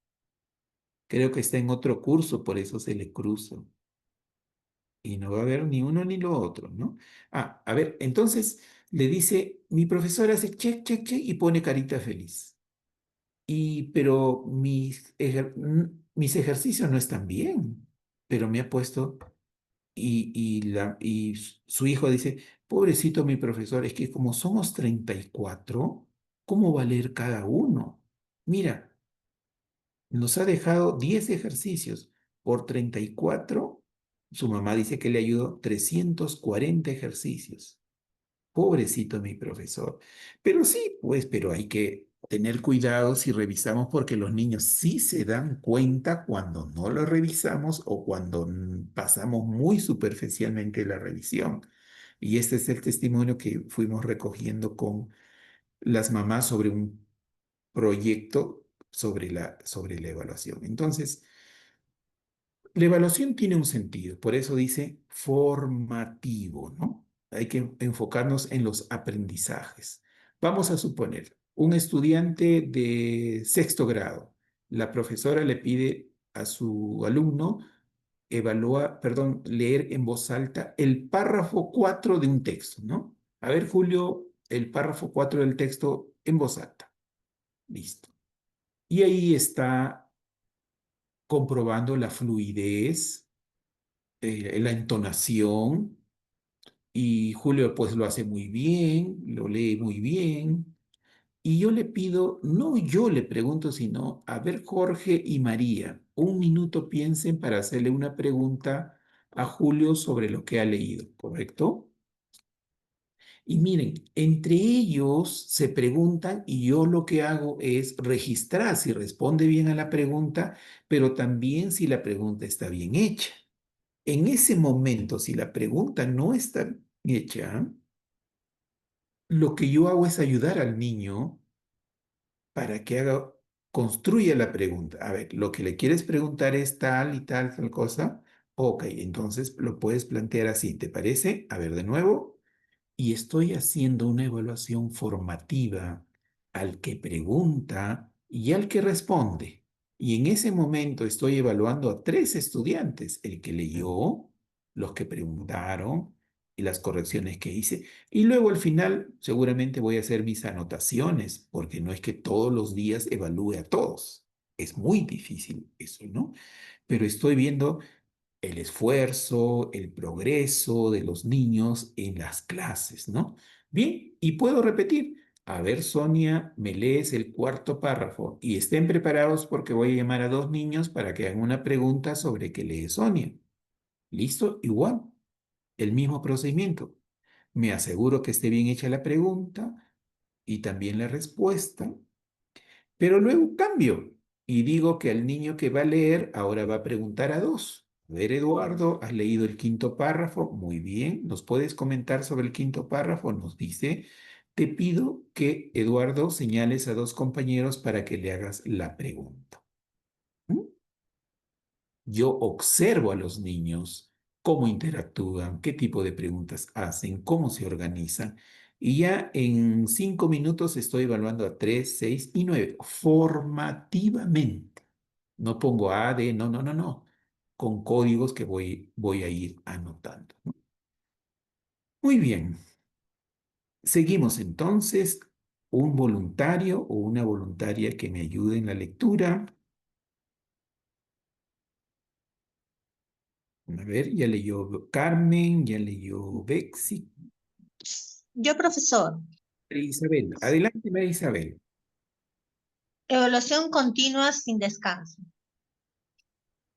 Creo que está en otro curso, por eso se le cruza. Y no va a haber ni uno ni lo otro, ¿no? Ah, a ver, entonces le dice, mi profesor hace check, check, check y pone carita feliz. Pero mis ejercicios no están bien, pero me ha puesto, y su hijo dice, pobrecito mi profesor, es que como somos 34, ¿cómo va a leer cada uno? Mira, nos ha dejado 10 ejercicios por 34. Su mamá dice que le ayudó 340 ejercicios. Pobrecito mi profesor. Pero sí, pues, pero hay que tener cuidado si revisamos porque los niños sí se dan cuenta cuando no lo revisamos o cuando pasamos muy superficialmente la revisión. Y este es el testimonio que fuimos recogiendo con las mamás sobre un proyecto sobre la evaluación. Entonces, la evaluación tiene un sentido, por eso dice formativo, ¿no? Hay que enfocarnos en los aprendizajes. Vamos a suponer, un estudiante de sexto grado, la profesora le pide a su alumno leer en voz alta el párrafo 4 de un texto, ¿no? A ver, Julio, el párrafo 4 del texto en voz alta. Listo. Y ahí está comprobando la fluidez, la entonación, y Julio pues lo hace muy bien, lo lee muy bien, y yo le pido, no yo le pregunto, sino, a ver Jorge y María, un minuto piensen para hacerle una pregunta a Julio sobre lo que ha leído, ¿correcto? Y miren, entre ellos se preguntan y yo lo que hago es registrar si responde bien a la pregunta, pero también si la pregunta está bien hecha. En ese momento, si la pregunta no está hecha, lo que yo hago es ayudar al niño para que construya la pregunta. A ver, lo que le quieres preguntar es tal y tal, tal cosa. Ok, entonces lo puedes plantear así, ¿te parece? A ver, de nuevo. Y estoy haciendo una evaluación formativa al que pregunta y al que responde. Y en ese momento estoy evaluando a 3 estudiantes, el que leyó, los que preguntaron y las correcciones que hice. Y luego al final seguramente voy a hacer mis anotaciones, porque no es que todos los días evalúe a todos. Es muy difícil eso, ¿no? Pero estoy viendo el esfuerzo, el progreso de los niños en las clases, ¿no? Bien, y puedo repetir. A ver, Sonia, me lees el cuarto párrafo y estén preparados porque voy a llamar a 2 niños para que hagan una pregunta sobre qué lee Sonia. ¿Listo? Igual, el mismo procedimiento. Me aseguro que esté bien hecha la pregunta y también la respuesta. Pero luego cambio y digo que al niño que va a leer ahora va a preguntar a 2. A ver, Eduardo, ¿has leído el quinto párrafo? Muy bien. ¿Nos puedes comentar sobre el quinto párrafo? Nos dice, te pido que, Eduardo, señales a 2 compañeros para que le hagas la pregunta. ¿Mm? Yo observo a los niños, cómo interactúan, qué tipo de preguntas hacen, cómo se organizan. Y ya en 5 minutos estoy evaluando a 3, 6 y 9 formativamente. No pongo A, D, no, no, no, no. Con códigos que voy a ir anotando, ¿no? Muy bien. Seguimos entonces. Un voluntario o una voluntaria que me ayude en la lectura. A ver, ya leyó Carmen, ya leyó Bexi. Yo, profesor, María Isabel, adelante, María Isabel. evaluación continua sin descanso.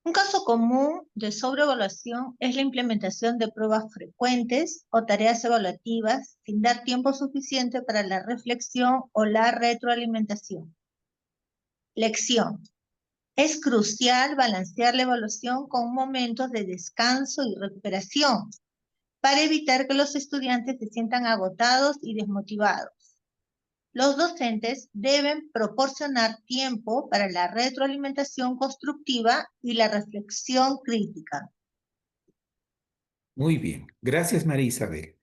Un caso común de sobreevaluación es la implementación de pruebas frecuentes o tareas evaluativas sin dar tiempo suficiente para la reflexión o la retroalimentación. Lección. Es crucial balancear la evaluación con momentos de descanso y recuperación para evitar que los estudiantes se sientan agotados y desmotivados. Los docentes deben proporcionar tiempo para la retroalimentación constructiva y la reflexión crítica. Muy bien, gracias María Isabel.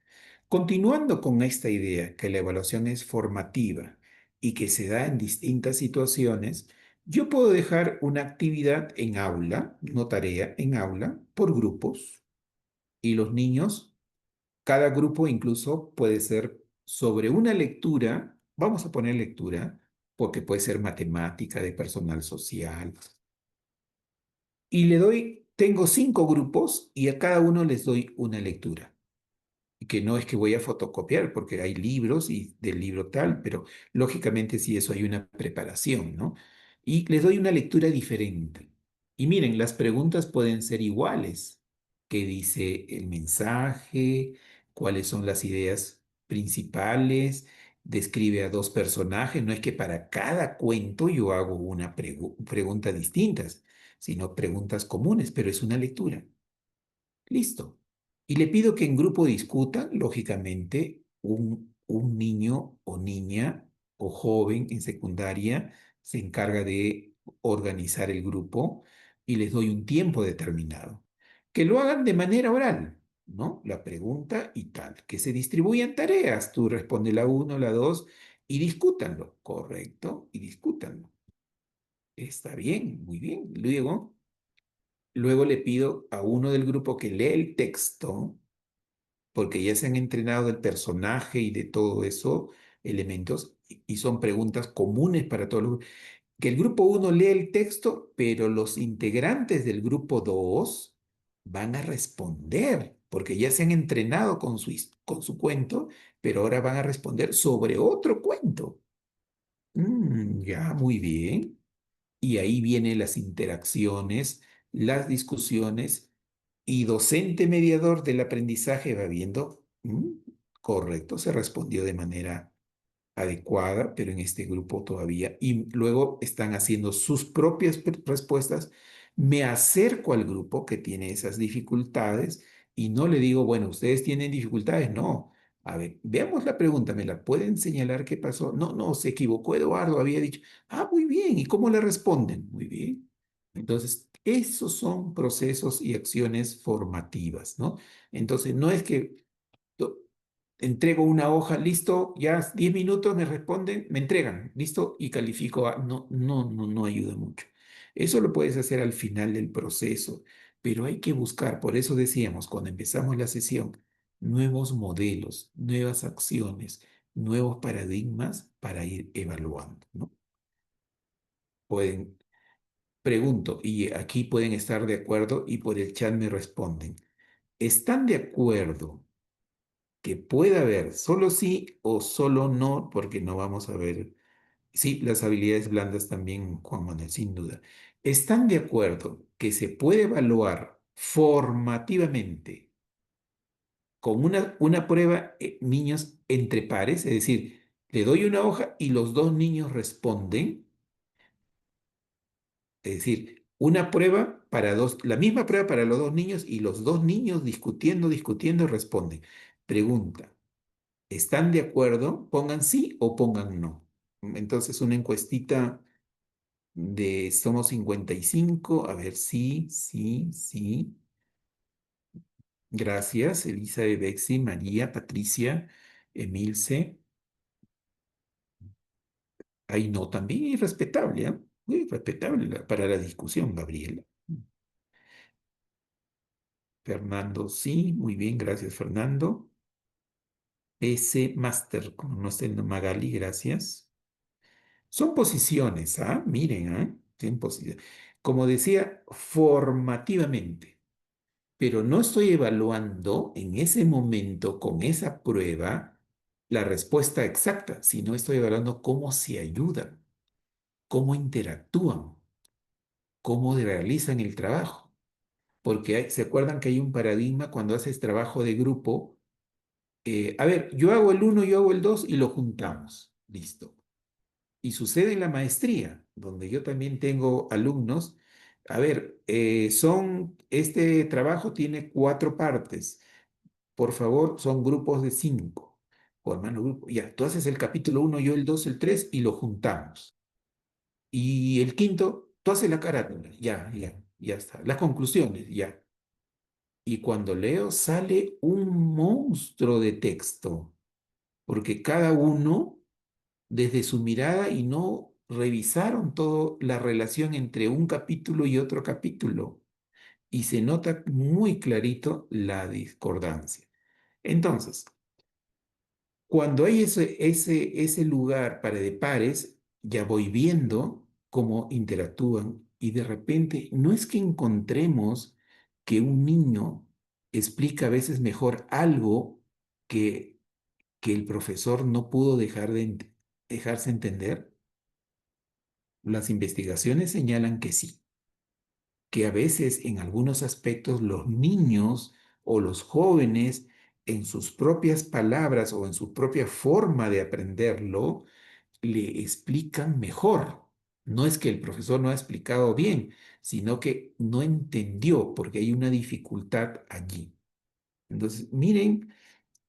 Continuando con esta idea que la evaluación es formativa y que se da en distintas situaciones, yo puedo dejar una actividad en aula, no tarea en aula, por grupos y los niños, cada grupo incluso puede ser sobre una lectura, vamos a poner lectura, porque puede ser matemática, de personal social, y tengo 5 grupos y a cada uno les doy una lectura. Que no es que voy a fotocopiar, porque hay libros y del libro tal, pero lógicamente sí, eso hay una preparación, ¿no? Y les doy una lectura diferente. Y miren, las preguntas pueden ser iguales. ¿Qué dice el mensaje? ¿Cuáles son las ideas principales? Describe a 2 personajes. No es que para cada cuento yo hago una pregunta distintas, sino preguntas comunes, pero es una lectura. Listo. Y le pido que en grupo discutan, lógicamente, un niño o niña o joven en secundaria se encarga de organizar el grupo y les doy un tiempo determinado. Que lo hagan de manera oral, ¿no? La pregunta y tal. Que se distribuyan tareas. Tú responde la 1, la 2 y discútanlo. Correcto. Y discútanlo. Está bien, muy bien. Luego le pido a uno del grupo que lea el texto, porque ya se han entrenado del personaje y de todo eso, elementos, y son preguntas comunes para todos los. Que el grupo uno lee el texto, pero los integrantes del grupo 2 van a responder, porque ya se han entrenado con su cuento, pero ahora van a responder sobre otro cuento. Ya, muy bien. Y ahí vienen las interacciones, las discusiones, y docente mediador del aprendizaje va viendo, correcto, se respondió de manera adecuada, pero en este grupo todavía, y luego están haciendo sus propias respuestas. Me acerco al grupo que tiene esas dificultades y no le digo, bueno, ustedes tienen dificultades, no. A ver, veamos la pregunta, ¿me la pueden señalar qué pasó? No, no, se equivocó Eduardo, había dicho, muy bien, ¿y cómo le responden? Muy bien. Entonces, esos son procesos y acciones formativas, ¿no? Entonces, no es que entrego una hoja, listo, ya 10 minutos me responden, me entregan, listo, y califico no, no, no, no ayuda mucho. Eso lo puedes hacer al final del proceso, pero hay que buscar, por eso decíamos cuando empezamos la sesión, nuevos modelos, nuevas acciones, nuevos paradigmas para ir evaluando, ¿no? Pueden, pregunto, y aquí pueden estar de acuerdo y por el chat me responden. ¿Están de acuerdo que pueda haber solo sí o solo no, porque no vamos a ver? Sí, las habilidades blandas también, Juan Manuel, sin duda. ¿Están de acuerdo que se puede evaluar formativamente con una prueba, niños entre pares? Es decir, le doy una hoja y los 2 niños responden. Es decir, una prueba para la misma prueba para los 2 niños y los 2 niños discutiendo, discutiendo, responden. Pregunta. ¿Están de acuerdo? Pongan sí o pongan no. Entonces, una encuestita de somos 55. A ver, sí, sí, sí. Gracias, Elisa, Bexi, María, Patricia, Emilce. Ahí no, también es respetable, ¿eh? Muy respetable para la discusión, Gabriela. Fernando, sí, muy bien, gracias, Fernando. S. Master, como no sé, Magali, gracias. Son posiciones, miren, son posiciones. Como decía, formativamente, pero no estoy evaluando en ese momento con esa prueba la respuesta exacta, sino estoy evaluando cómo se ayudan, cómo interactúan, cómo realizan el trabajo. Porque se acuerdan que hay un paradigma cuando haces trabajo de grupo. A ver, yo hago el 1, yo hago el 2 y lo juntamos. Listo. Y sucede en la maestría, donde yo también tengo alumnos. A ver, este trabajo tiene 4 partes. Por favor, son grupos de 5. Formando grupo. Ya, tú haces el capítulo 1, yo el 2, el 3 y lo juntamos. Y el quinto, tú haces la carátula. Ya, ya, ya está. Las conclusiones, ya. Y cuando leo, sale un monstruo de texto, porque cada uno desde su mirada y no revisaron toda la relación entre un capítulo y otro capítulo. Y se nota muy clarito la discordancia. Entonces, cuando hay ese lugar para de pares, ya voy viendo cómo interactúan y de repente no es que encontremos que un niño explica a veces mejor algo que, que el profesor no pudo dejarse entender. Las investigaciones señalan que sí, que a veces en algunos aspectos los niños o los jóvenes en sus propias palabras o en su propia forma de aprenderlo, le explican mejor. No es que el profesor no ha explicado bien, sino que no entendió porque hay una dificultad allí. Entonces, miren,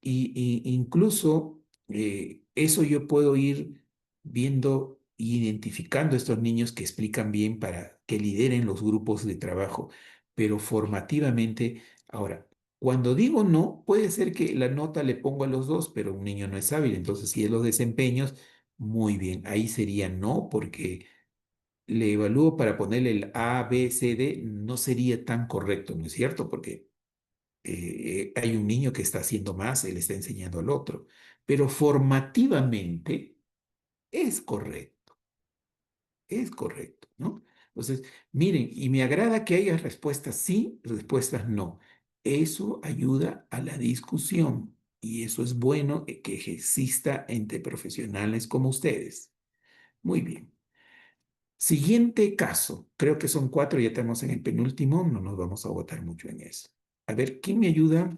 y incluso eso yo puedo ir viendo e identificando estos niños que explican bien para que lideren los grupos de trabajo, pero formativamente, ahora, cuando digo no, puede ser que la nota le pongo a los dos, pero un niño no es hábil, entonces si es los desempeños, muy bien, ahí sería no, porque le evalúo para ponerle el A, B, C, D, no sería tan correcto, ¿no es cierto? Porque hay un niño que está haciendo más, él está enseñando al otro, pero formativamente es correcto, es correcto, ¿no? Entonces, miren, y me agrada que haya respuestas sí, respuestas no. Eso ayuda a la discusión y eso es bueno que exista entre profesionales como ustedes. Muy bien. Siguiente caso, creo que son 4, ya estamos en el penúltimo, no nos vamos a agotar mucho en eso. A ver, ¿quién me ayuda?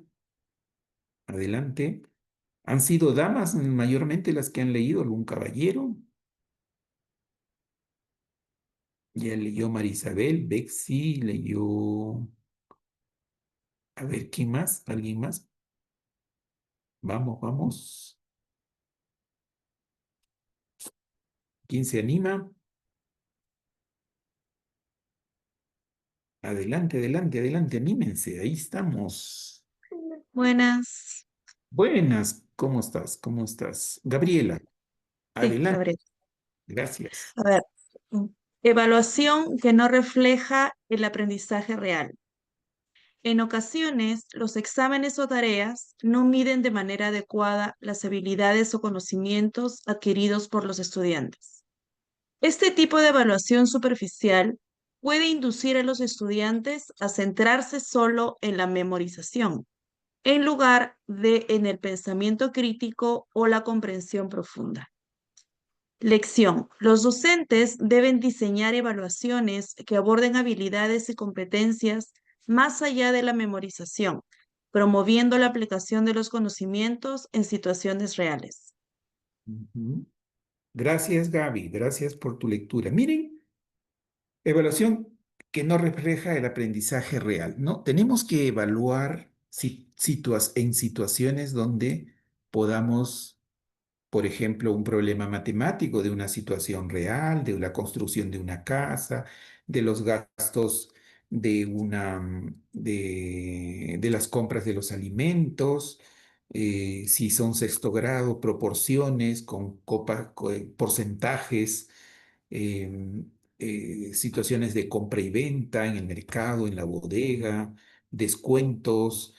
Adelante. ¿Han sido damas mayormente las que han leído algún caballero? Ya leyó Marisabel, Bexy, leyó... A ver, ¿quién más? ¿Alguien más? Vamos, vamos. ¿Quién se anima? Adelante, adelante, adelante, anímense, ahí estamos. Buenas. Buenas, ¿cómo estás? ¿Cómo estás? Gabriela, Sí, adelante, Gabriel. gracias. A ver, mm, evaluación que no refleja el aprendizaje real. En ocasiones, los exámenes o tareas no miden de manera adecuada las habilidades o conocimientos adquiridos por los estudiantes. Este tipo de evaluación superficial puede inducir a los estudiantes a centrarse solo en la memorización, en lugar de en el pensamiento crítico o la comprensión profunda. Lección. Los docentes deben diseñar evaluaciones que aborden habilidades y competencias más allá de la memorización, promoviendo la aplicación de los conocimientos en situaciones reales. Ujú. Gracias, Gaby, gracias por tu lectura. Miren, evaluación que no refleja el aprendizaje real, ¿no? Tenemos que evaluar en situaciones donde podamos, por ejemplo, un problema matemático de una situación real, de la construcción de una casa, de los gastos de las compras de los alimentos, si son sexto grado, proporciones con porcentajes, em, situaciones de compra y venta en el mercado, en la bodega, descuentos,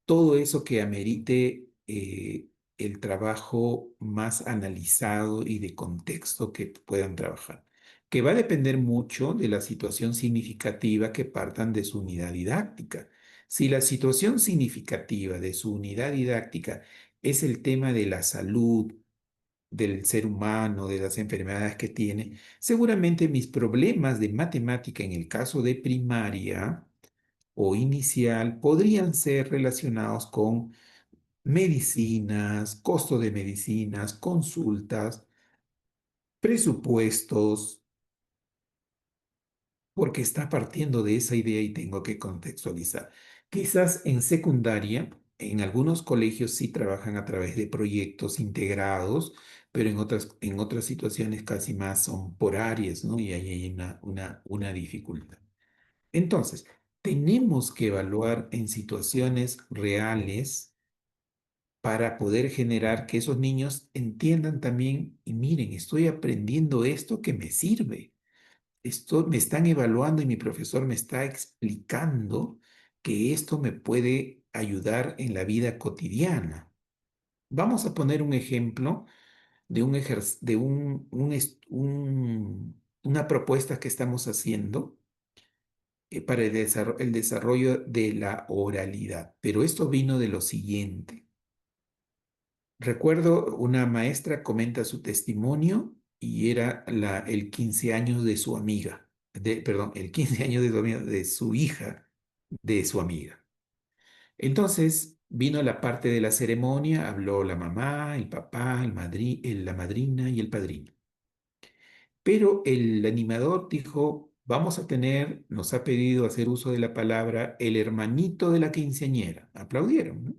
todo eso que amerite el trabajo más analizado y de contexto que puedan trabajar, que va a depender mucho de la situación significativa que partan de su unidad didáctica. Si la situación significativa de su unidad didáctica es el tema de la salud, del ser humano, de las enfermedades que tiene, seguramente mis problemas de matemática en el caso de primaria o inicial podrían ser relacionados con medicinas, costo de medicinas, consultas, presupuestos, porque está partiendo de esa idea y tengo que contextualizar. Quizás en secundaria, en algunos colegios sí trabajan a través de proyectos integrados, pero en otras situaciones casi más son por áreas, ¿no? Y ahí hay una dificultad. Entonces, tenemos que evaluar en situaciones reales para poder generar que esos niños entiendan también, y miren, estoy aprendiendo esto que me sirve. Esto me están evaluando y mi profesor me está explicando que esto me puede ayudar en la vida cotidiana. Vamos a poner un ejemplo de una propuesta que estamos haciendo para el desarrollo de la oralidad. Pero esto vino de lo siguiente. Recuerdo una maestra comenta su testimonio y era el 15 años de su amiga, perdón, el 15 años de su amiga, de su hija, de su amiga. Entonces vino la parte de la ceremonia, habló la mamá, el papá, la madrina y el padrino. Pero el animador dijo, vamos a tener, nos ha pedido hacer uso de la palabra el hermanito de la quinceañera. Aplaudieron, ¿no?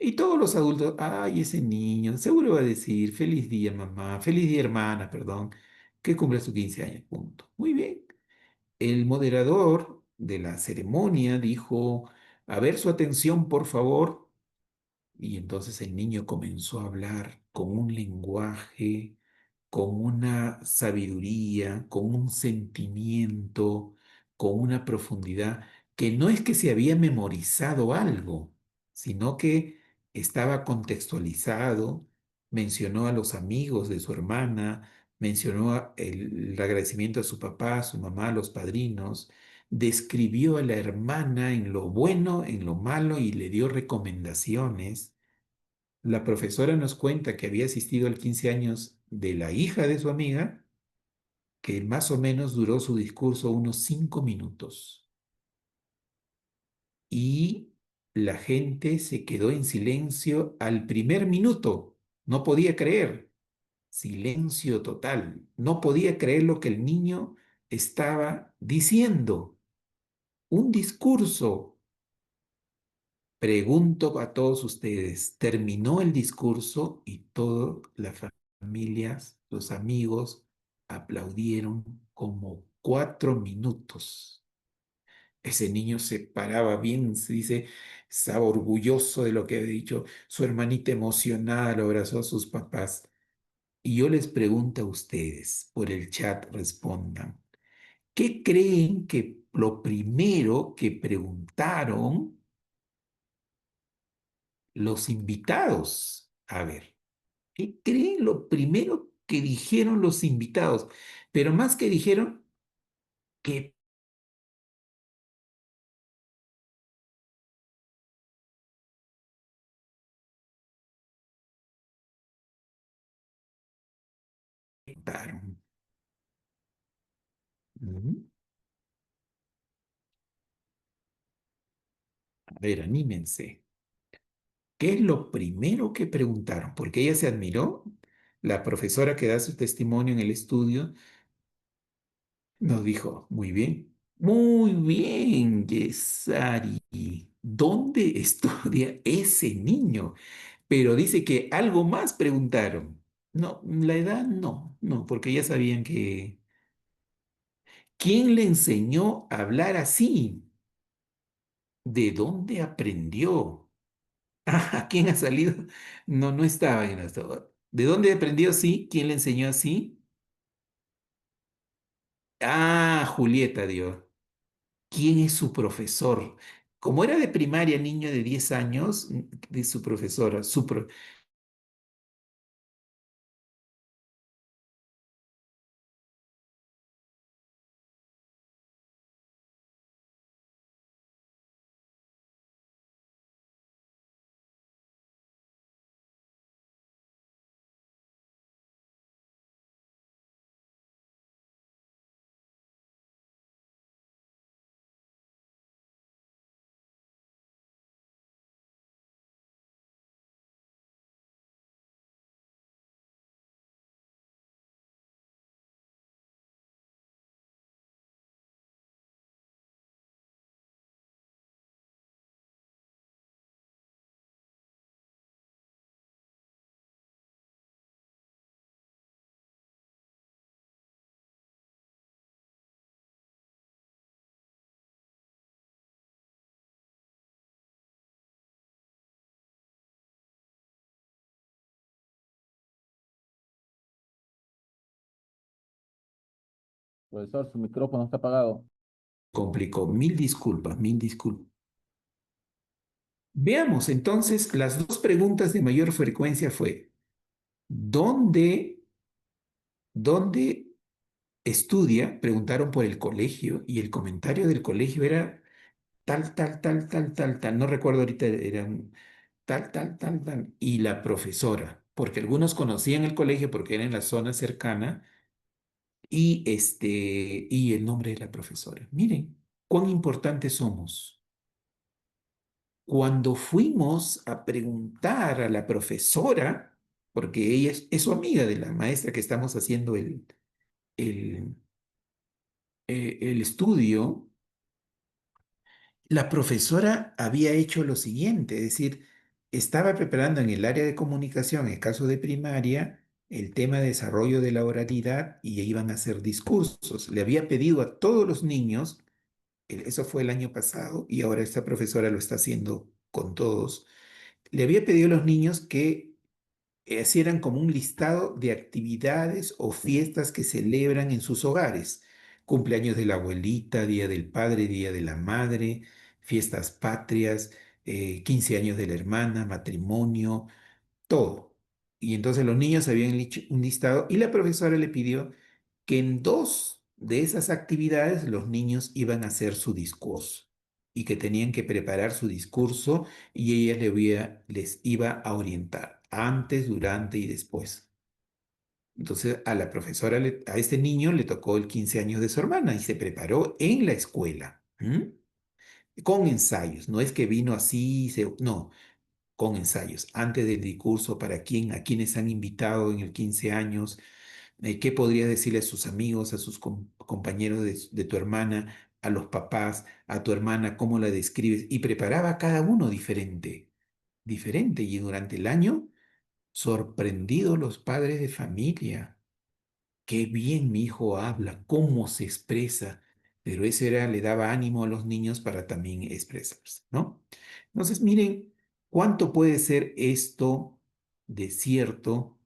Y todos los adultos, ay, ese niño, seguro va a decir, feliz día, mamá, feliz día, hermana, perdón, que cumple sus 15 años, punto. Muy bien. El moderador de la ceremonia dijo, a ver su atención, por favor. Y entonces el niño comenzó a hablar con un lenguaje, con una sabiduría, con un sentimiento, con una profundidad, que no es que se había memorizado algo, sino que estaba contextualizado, mencionó a los amigos de su hermana, mencionó el agradecimiento a su papá, a su mamá, a los padrinos, describió a la hermana en lo bueno, en lo malo y le dio recomendaciones. La profesora nos cuenta que había asistido al 15 años de la hija de su amiga, que más o menos duró su discurso unos 5 minutos. Y la gente se quedó en silencio al primer minuto. No podía creer. Silencio total. No podía creer lo que el niño estaba diciendo. Un discurso. Pregunto a todos ustedes, terminó el discurso y todas las familias, los amigos, aplaudieron como 4 minutos. Ese niño se paraba bien, se dice, estaba orgulloso de lo que había dicho. Su hermanita emocionada lo abrazó a sus papás. Y yo les pregunto a ustedes, por el chat respondan, ¿qué creen que lo primero que preguntaron los invitados? A ver, ¿qué creen lo primero que dijeron los invitados? Pero más que dijeron, ¿qué preguntaron? ¿Mm? A ver, anímense. ¿Qué es lo primero que preguntaron? Porque ella se admiró. La profesora que da su testimonio en el estudio nos dijo, muy bien, Yesari. ¿Dónde estudia ese niño? Pero dice que algo más preguntaron. No, la edad no, no, porque ya sabían que... ¿Quién le enseñó a hablar así? ¿De dónde aprendió? Ah, ¿quién ha salido? No, no estaba en esto. ¿De dónde aprendió así? ¿Quién le enseñó así? Ah, Julieta dio. ¿Quién es su profesor? Como era de primaria, niño de 10 años, de su profesora, Profesor, su micrófono está apagado. Complicó. Mil disculpas, mil disculpas. Veamos entonces, las dos preguntas de mayor frecuencia fue, ¿dónde, dónde estudia? Preguntaron por el colegio y el comentario del colegio era tal, tal, tal, tal, tal, tal. No recuerdo ahorita, era tal, tal, tal, tal. Y la profesora, porque algunos conocían el colegio porque era en la zona cercana y el nombre de la profesora. Miren, cuán importantes somos. Cuando fuimos a preguntar a la profesora, porque ella es su amiga de la maestra que estamos haciendo el, el estudio, la profesora había hecho lo siguiente, es decir, estaba preparando en el área de comunicación, en el caso de primaria, el tema de desarrollo de la oralidad y iban a hacer discursos. Le había pedido a todos los niños, eso fue el año pasado y ahora esta profesora lo está haciendo con todos, le había pedido a los niños que hicieran como un listado de actividades o fiestas que celebran en sus hogares. Cumpleaños de la abuelita, Día del Padre, Día de la Madre, fiestas patrias, 15 años de la hermana, matrimonio, todo. Y entonces los niños habían hecho un listado y la profesora le pidió que en dos de esas actividades los niños iban a hacer su discurso y que tenían que preparar su discurso y ella les iba a orientar antes, durante y después. Entonces a la profesora, a este niño le tocó el 15 años de su hermana y se preparó en la escuela, ¿m? Con ensayos. No es que vino así, no, con ensayos. Antes del discurso, para quién, a quienes han invitado en el 15 años, qué podrías decirle a sus amigos, a sus compañeros de tu hermana, a los papás, a tu hermana, cómo la describes. Y preparaba a cada uno diferente, diferente. Y durante el año, sorprendidos los padres de familia. Qué bien mi hijo habla, cómo se expresa, pero eso era, le daba ánimo a los niños para también expresarse, ¿no? Entonces, miren cuánto puede ser esto de cierto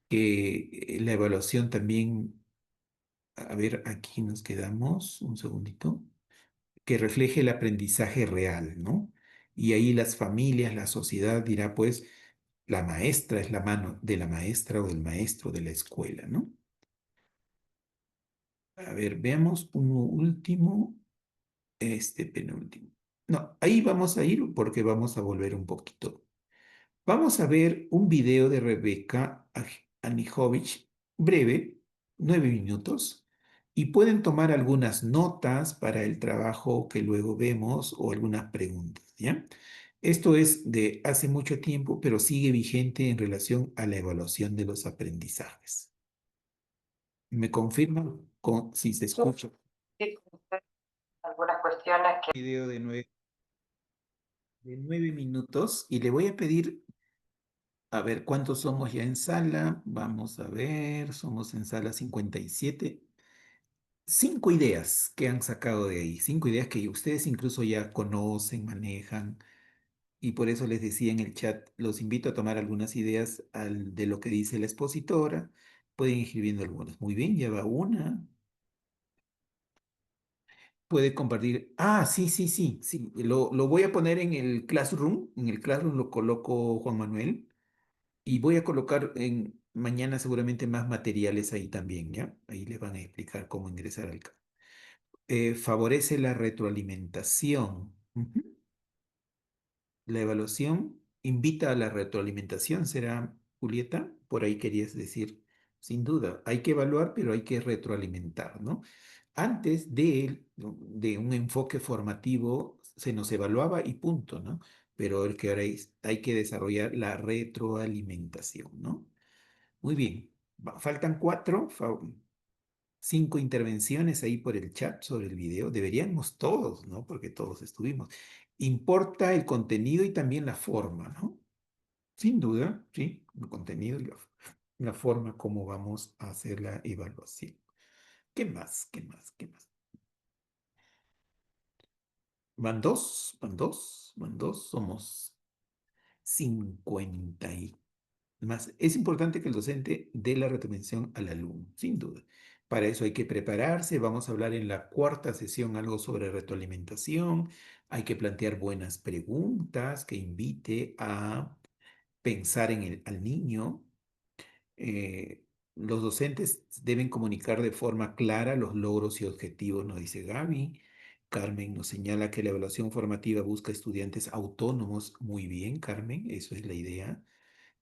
que la evaluación también, a ver, aquí nos quedamos, un segundito, que refleje el aprendizaje real, ¿no? Y ahí las familias, la sociedad dirá, pues, la maestra es la mano de la maestra o del maestro de la escuela, ¿no? A ver, veamos uno último, este penúltimo. No, ahí vamos a ir porque vamos a volver un poquito. Vamos a ver un video de Rebeca Anijovic, breve, 9 minutos, y pueden tomar algunas notas para el trabajo que luego vemos o algunas preguntas, ¿ya? Esto es de hace mucho tiempo, pero sigue vigente en relación a la evaluación de los aprendizajes. ¿Me confirman si se escucha? Algunas cuestiones que... Video de 9 minutos y le voy a pedir, a ver, ¿cuántos somos ya en sala? Vamos a ver, somos en sala 57. 5 ideas que han sacado de ahí, 5 ideas que ustedes incluso ya conocen, manejan, y por eso les decía en el chat, los invito a tomar algunas ideas de lo que dice la expositora, pueden ir escribiendo algunas. Muy bien, ya va una. Puede compartir. Ah, sí, sí, sí, sí. Lo voy a poner en el Classroom. En el Classroom lo coloco Juan Manuel. Y voy a colocar mañana seguramente más materiales ahí también, ¿ya? Ahí les van a explicar cómo ingresar al CAP. Favorece la retroalimentación. Ujú. La evaluación invita a la retroalimentación, ¿será, Julieta? Por ahí querías decir, sin duda, hay que evaluar, pero hay que retroalimentar, ¿no? Antes de un enfoque formativo se nos evaluaba y punto, ¿no? Pero el que ahora hay que desarrollar la retroalimentación, ¿no? Muy bien, faltan 5 intervenciones ahí por el chat sobre el video. Deberíamos todos, ¿no? Porque todos estuvimos. Importa el contenido y también la forma, ¿no? Sin duda, sí, el contenido y la forma como vamos a hacer la evaluación. ¿Qué más? ¿Qué más? ¿Qué más? Van dos, van dos, van dos, somos 50 y más. Es importante que el docente dé la retroalimentación al alumno, sin duda. Para eso hay que prepararse. Vamos a hablar en la cuarta sesión algo sobre retroalimentación. Hay que plantear buenas preguntas que invite a pensar al niño. Eh, los docentes deben comunicar de forma clara los logros y objetivos, nos dice Gaby. Carmen nos señala que la evaluación formativa busca estudiantes autónomos. Muy bien, Carmen, eso es la idea,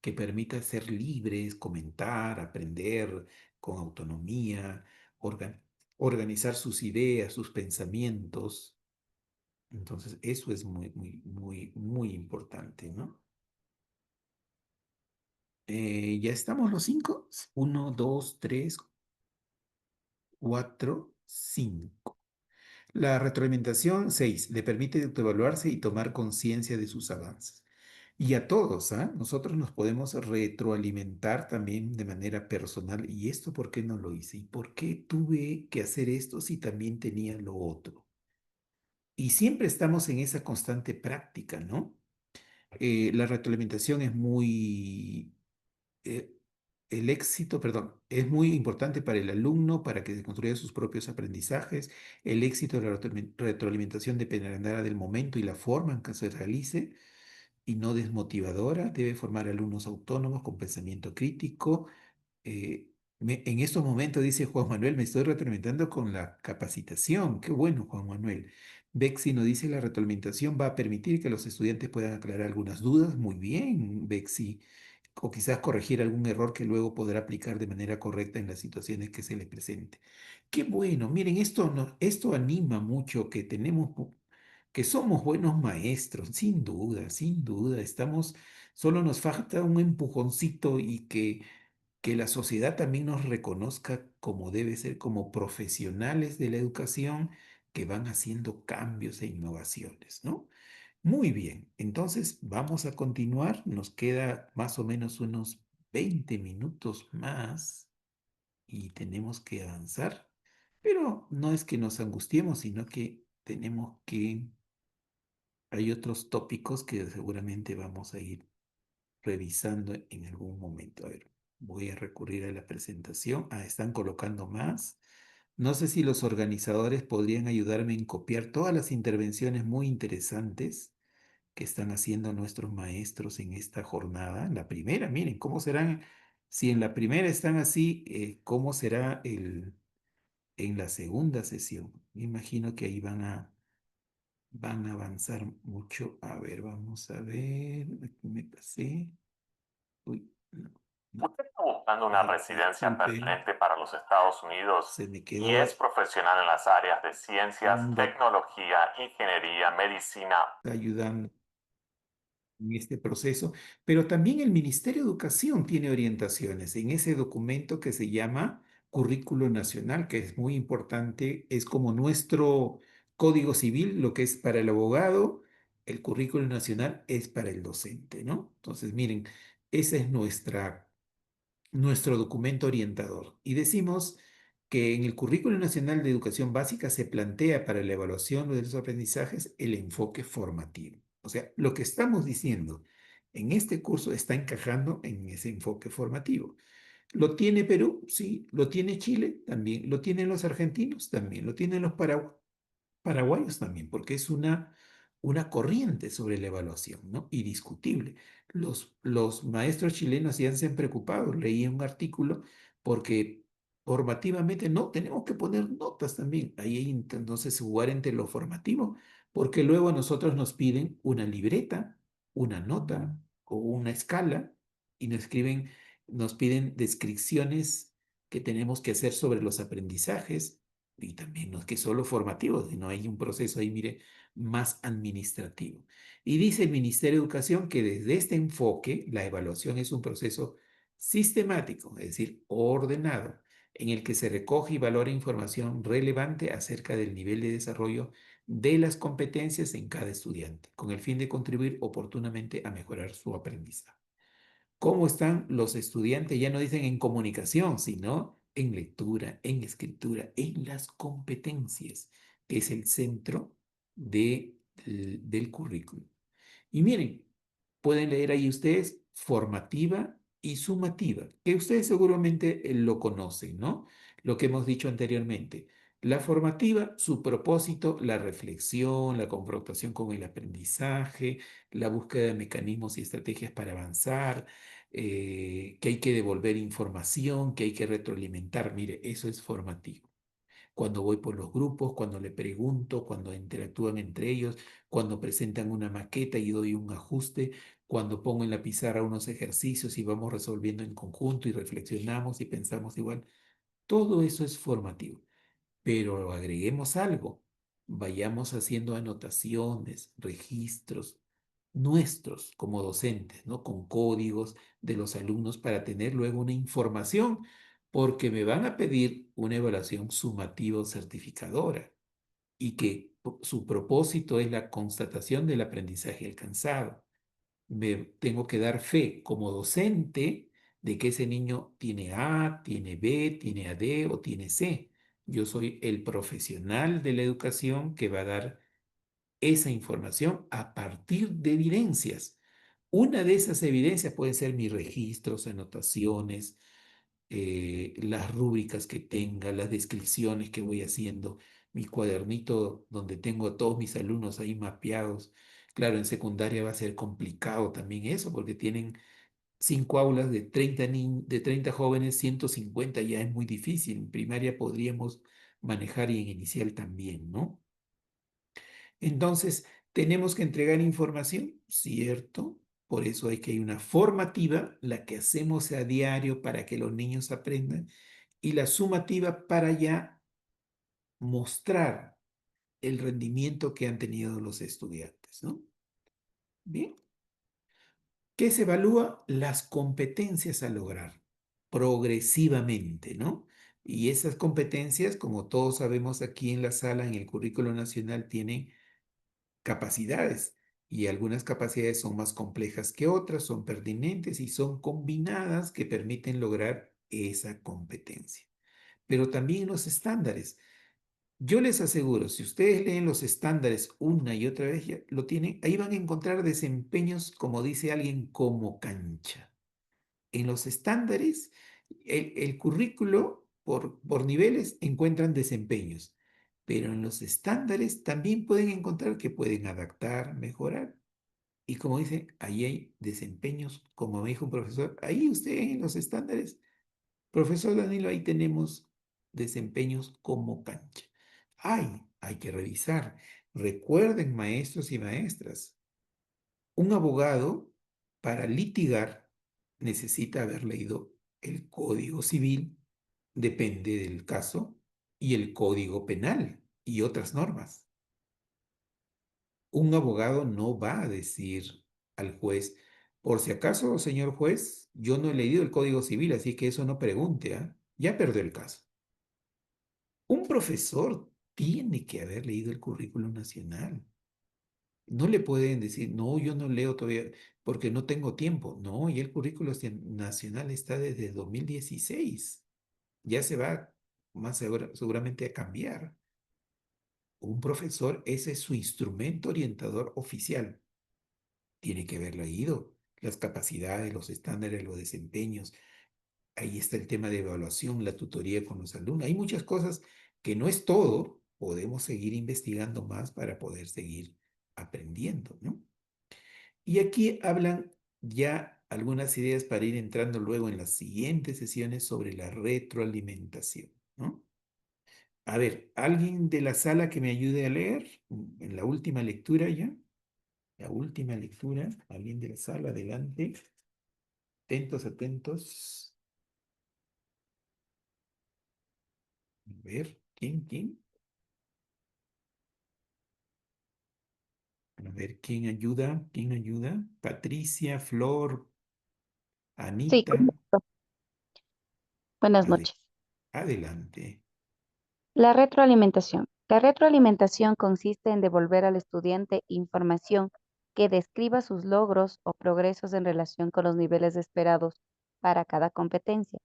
que permita ser libres, comentar, aprender con autonomía, organ- organizar sus ideas, sus pensamientos. Entonces, eso es muy, muy, muy, muy importante, ¿no? ¿Ya estamos los 5? 1, 2, 3, 4, 5. La retroalimentación 6 le permite autoevaluarse y tomar conciencia de sus avances. Y a todos, ¿ah? Nosotros nos podemos retroalimentar también de manera personal. ¿Y esto por qué no lo hice? ¿Y por qué tuve que hacer esto si también tenía lo otro? Y siempre estamos en esa constante práctica, ¿no? La retroalimentación es muy eh, el éxito, perdón, es muy importante para el alumno para que construya sus propios aprendizajes. El éxito de la retroalimentación dependerá del momento y la forma en que se realice y no desmotivadora. Debe formar alumnos autónomos con pensamiento crítico. En estos momentos, dice Juan Manuel, me estoy retroalimentando con la capacitación. Qué bueno, Juan Manuel. Bexi nos dice, la retroalimentación va a permitir que los estudiantes puedan aclarar algunas dudas. Muy bien, Bexi. O quizás corregir algún error que luego podrá aplicar de manera correcta en las situaciones que se les presente. Qué bueno. Miren, esto anima mucho que que somos buenos maestros, sin duda, sin duda. Solo nos falta un empujoncito y que la sociedad también nos reconozca como debe ser, como profesionales de la educación que van haciendo cambios e innovaciones, ¿no? Muy bien, entonces vamos a continuar. Nos queda más o menos unos 20 minutos más y tenemos que avanzar, pero no es que nos angustiemos, sino que hay otros tópicos que seguramente vamos a ir revisando en algún momento. A ver, voy a recurrir a la presentación. Ah, están colocando más. No sé si los organizadores podrían ayudarme en copiar todas las intervenciones muy interesantes que están haciendo nuestros maestros en esta jornada. La primera, miren, ¿cómo serán? Si en la primera están así, ¿cómo será en la segunda sesión? Me imagino que ahí van a avanzar mucho. A ver, vamos a ver. Aquí me pasé. Uy, no, no. Usted está buscando una residencia Disculpen, permanente para los Estados Unidos se me y quedó es profesional en las áreas de ciencias, un tecnología, ingeniería, medicina. ayudando en este proceso, pero también el Ministerio de Educación tiene orientaciones en ese documento que se llama Currículo Nacional, que es muy importante, es como nuestro Código Civil, lo que es para el abogado, el Currículo Nacional es para el docente, ¿no? Entonces, miren, esa es nuestro documento orientador. Y decimos que en el Currículo Nacional de Educación Básica se plantea para la evaluación de los aprendizajes el enfoque formativo. O sea, lo que estamos diciendo en este curso está encajando en ese enfoque formativo. ¿Lo tiene Perú? Sí. ¿Lo tiene Chile? También. ¿Lo tienen los argentinos? También. ¿Lo tienen los paraguayos también? Porque es una corriente sobre la evaluación, ¿no? Indiscutible. Los maestros chilenos ya se han preocupado. Leí un artículo porque formativamente no, tenemos que poner notas también. Ahí hay entonces jugar entre lo formativo, porque luego a nosotros nos piden una libreta, una nota o una escala y nos piden descripciones que tenemos que hacer sobre los aprendizajes y también no es que solo formativo, sino hay un proceso ahí, mire, más administrativo. Y dice el Ministerio de Educación que desde este enfoque la evaluación es un proceso sistemático, es decir, ordenado, en el que se recoge y valora información relevante acerca del nivel de desarrollo de las competencias en cada estudiante, con el fin de contribuir oportunamente a mejorar su aprendizaje. ¿Cómo están los estudiantes? Ya no dicen en comunicación, sino en lectura, en escritura, en las competencias, que es el centro del currículum. Y miren, pueden leer ahí ustedes formativa y sumativa, que ustedes seguramente lo conocen, ¿no? lo que hemos dicho anteriormente. La formativa, su propósito, la reflexión, la confrontación con el aprendizaje, la búsqueda de mecanismos y estrategias para avanzar, que hay que devolver información, que hay que retroalimentar. Mire, eso es formativo. Cuando voy por los grupos, cuando le pregunto, cuando interactúan entre ellos, cuando presentan una maqueta y doy un ajuste, cuando pongo en la pizarra unos ejercicios y vamos resolviendo en conjunto y reflexionamos y pensamos igual. Todo eso es formativo. Pero agreguemos algo, vayamos haciendo anotaciones, registros nuestros como docentes, ¿no? Con códigos de los alumnos para tener luego una información, porque me van a pedir una evaluación sumativa o certificadora y que su propósito es la constatación del aprendizaje alcanzado. Me tengo que dar fe como docente de que ese niño tiene A, tiene B, tiene AD o tiene C. Yo soy el profesional de la educación que va a dar esa información a partir de evidencias. Una de esas evidencias puede ser mis registros, anotaciones, las rúbricas que tenga, las descripciones que voy haciendo, mi cuadernito donde tengo a todos mis alumnos ahí mapeados. Claro, en secundaria va a ser complicado también eso, porque tienen 5 aulas de 30 jóvenes, 150 ya es muy difícil. En primaria podríamos manejar y en inicial también, ¿no? Entonces, tenemos que entregar información, ¿cierto? Por eso hay que hay una formativa, la que hacemos a diario para que los niños aprendan, y la sumativa para ya mostrar el rendimiento que han tenido los estudiantes, ¿no? Bien. ¿Qué se evalúa? Las competencias a lograr progresivamente, ¿no? Y esas competencias, como todos sabemos aquí en la sala, en el currículo nacional, tienen capacidades y algunas capacidades son más complejas que otras, son pertinentes y son combinadas que permiten lograr esa competencia. Pero también los estándares. Yo les aseguro, si ustedes leen los estándares una y otra vez, ya lo tienen, ahí van a encontrar desempeños, como dice alguien, como cancha. En los estándares, el currículo por niveles encuentran desempeños, pero en los estándares también pueden encontrar que pueden adaptar, mejorar. Y como dice, ahí hay desempeños, como me dijo un profesor, ahí usted en los estándares, profesor Danilo, ahí tenemos desempeños como cancha. Hay que revisar. Recuerden, maestros y maestras, un abogado para litigar necesita haber leído el Código Civil, depende del caso, y el Código Penal y otras normas. Un abogado no va a decir al juez, por si acaso, señor juez, yo no he leído el Código Civil, así que eso no pregunte, ¿ah? Ya perdió el caso. Un profesor tiene que haber leído el currículo nacional. No le pueden decir, no, yo no leo todavía porque no tengo tiempo. No, y el currículo nacional está desde 2016. Ya se va más seguramente a cambiar. Un profesor, ese es su instrumento orientador oficial. Tiene que haber leído las capacidades, los estándares, los desempeños. Ahí está el tema de evaluación, la tutoría con los alumnos. Hay muchas cosas que no es todo. Podemos seguir investigando más para poder seguir aprendiendo, ¿no? Y aquí hablan ya algunas ideas para ir entrando luego en las siguientes sesiones sobre la retroalimentación, ¿no? A ver, ¿alguien de la sala que me ayude a leer en la última lectura ya? La última lectura, alguien de la sala, adelante. Atentos, atentos. A ver, ¿quién? A ver, ¿quién ayuda? ¿Quién ayuda? Patricia, Flor, Sí, Anita. correcto. Buenas Ade- noches. adelante. La retroalimentación. La retroalimentación consiste en devolver al estudiante información que describa sus logros o progresos en relación con los niveles esperados para cada competencia,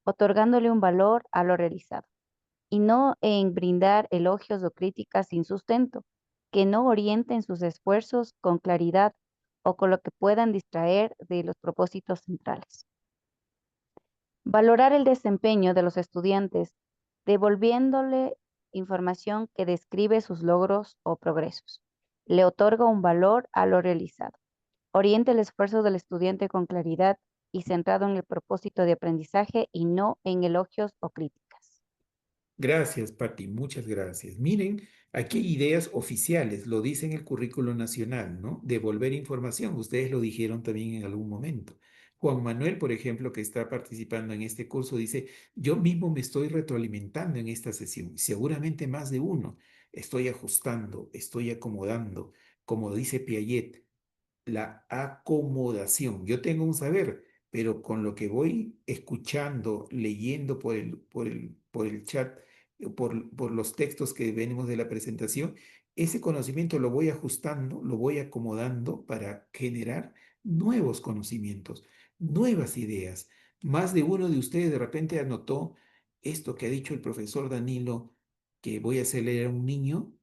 otorgándole un valor a lo realizado, y no en brindar elogios o críticas sin sustento, que no orienten sus esfuerzos con claridad o con lo que puedan distraer de los propósitos centrales. Valorar el desempeño de los estudiantes devolviéndole información que describe sus logros o progresos. Le otorga un valor a lo realizado. Orienta el esfuerzo del estudiante con claridad y centrado en el propósito de aprendizaje y no en elogios o críticas. Gracias, Pati, muchas gracias. Miren, aquí hay ideas oficiales, lo dice en el currículo nacional, ¿no? Devolver información, ustedes lo dijeron también en algún momento. Juan Manuel, por ejemplo, que está participando en este curso, dice, yo mismo me estoy retroalimentando en esta sesión, seguramente más de uno. Estoy ajustando, estoy acomodando, como dice Piaget, la acomodación. Yo tengo un saber, pero con lo que voy escuchando, leyendo por el chat, por los textos que venimos de la presentación, ese conocimiento lo voy ajustando, lo voy acomodando para generar nuevos conocimientos, nuevas ideas. Más de uno de ustedes de repente anotó esto que ha dicho el profesor Danilo, que voy a hacer leer a un niño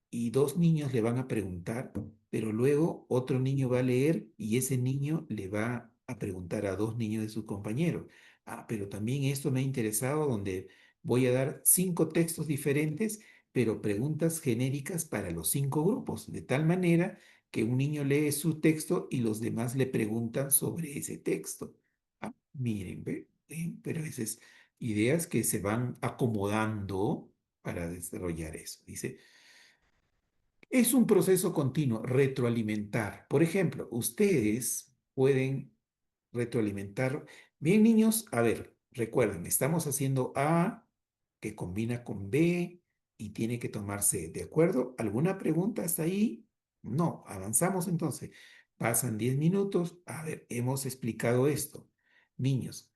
y dos niños le van a preguntar, pero luego otro niño va a leer y ese niño le va a preguntar a dos niños de sus compañeros. Ah, pero también esto me ha interesado donde voy a dar 5 textos diferentes, pero preguntas genéricas para los 5 grupos, de tal manera que un niño lee su texto y los demás le preguntan sobre ese texto. Ah, miren, ¿ve? Pero esas ideas que se van acomodando para desarrollar eso. Dice, es un proceso continuo, retroalimentar. Por ejemplo, ustedes pueden retroalimentar. Bien, niños, a ver, recuerden, estamos haciendo A que combina con B y tiene que tomar C, ¿de acuerdo? ¿Alguna pregunta hasta ahí? No, avanzamos entonces. Pasan 10 minutos. A ver, hemos explicado esto. Niños,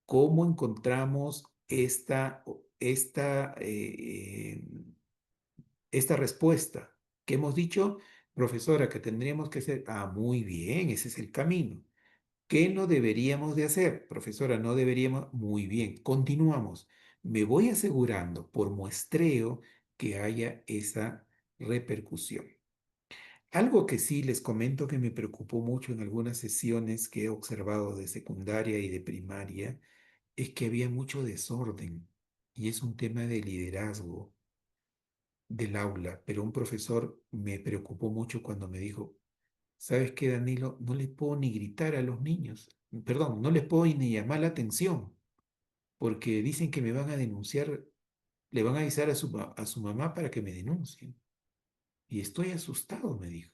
¿cómo encontramos esta respuesta? ¿Qué hemos dicho? Profesora, que tendríamos que hacer. Ah, muy bien, ese es el camino. ¿Qué no deberíamos de hacer? Profesora, no deberíamos. Muy bien, continuamos. Me voy asegurando por muestreo que haya esa repercusión. Algo que sí les comento que me preocupó mucho en algunas sesiones que he observado de secundaria y de primaria es que había mucho desorden y es un tema de liderazgo del aula, pero un profesor me preocupó mucho cuando me dijo, ¿sabes qué, Danilo? No les puedo ni gritar a los niños, perdón, no les puedo ni llamar la atención, porque dicen que me van a denunciar, le van a avisar a su mamá para que me denuncien. Y estoy asustado, me dijo,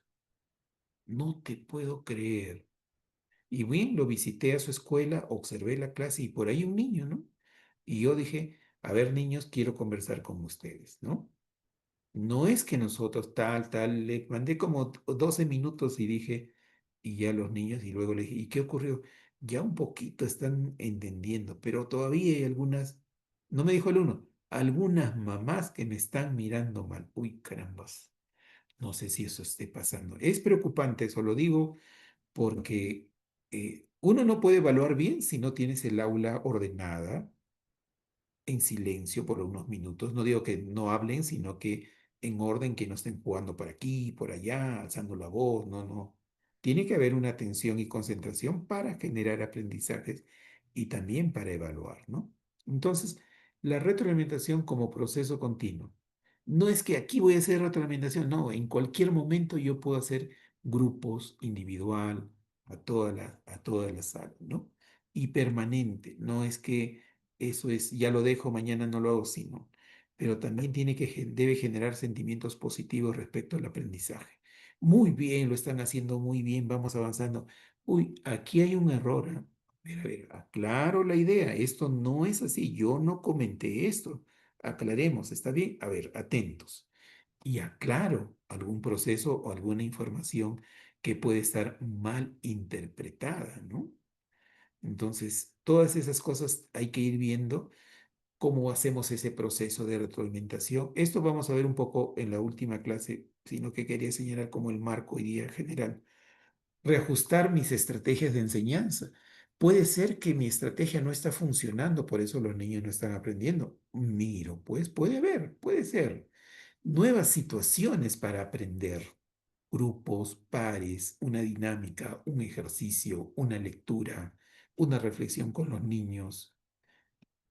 no te puedo creer. Y bien, lo visité a su escuela, observé la clase y por ahí un niño, ¿no? Y yo dije, a ver, niños, quiero conversar con ustedes, ¿no? No es que nosotros tal, le mandé como 12 minutos y dije, y ya los niños, y luego le dije, ¿y qué ocurrió? Ya un poquito están entendiendo, pero todavía hay algunas, no me dijo el uno, algunas mamás que me están mirando mal. Uy, carambas, no sé si eso esté pasando. Es preocupante, eso lo digo, porque uno no puede evaluar bien si no tienes el aula ordenada en silencio por unos minutos. No digo que no hablen, sino que en orden, que no estén jugando por aquí, por allá, alzando la voz. No, no. Tiene que haber una atención y concentración para generar aprendizajes y también para evaluar, ¿no? Entonces, la retroalimentación como proceso continuo. No es que aquí voy a hacer retroalimentación, no, en cualquier momento yo puedo hacer grupos, individual, a toda la sala, ¿no? Y permanente, no es que eso es, ya lo dejo, mañana no lo hago, sino, pero también debe generar sentimientos positivos respecto al aprendizaje. Muy bien, lo están haciendo muy bien, vamos avanzando. Uy, aquí hay un error. ¿Ah? A ver, aclaro la idea, esto no es así, yo no comenté esto. Aclaremos, ¿está bien? A ver, atentos. Y aclaro algún proceso o alguna información que puede estar mal interpretada, ¿no? Entonces, todas esas cosas hay que ir viendo cómo hacemos ese proceso de retroalimentación. Esto vamos a ver un poco en la última clase, sino que quería señalar como el marco y día general. Reajustar mis estrategias de enseñanza. Puede ser que mi estrategia no está funcionando, por eso los niños no están aprendiendo. Miro, pues puede haber, puede ser. Nuevas situaciones para aprender. Grupos, pares, una dinámica, un ejercicio, una lectura, una reflexión con los niños.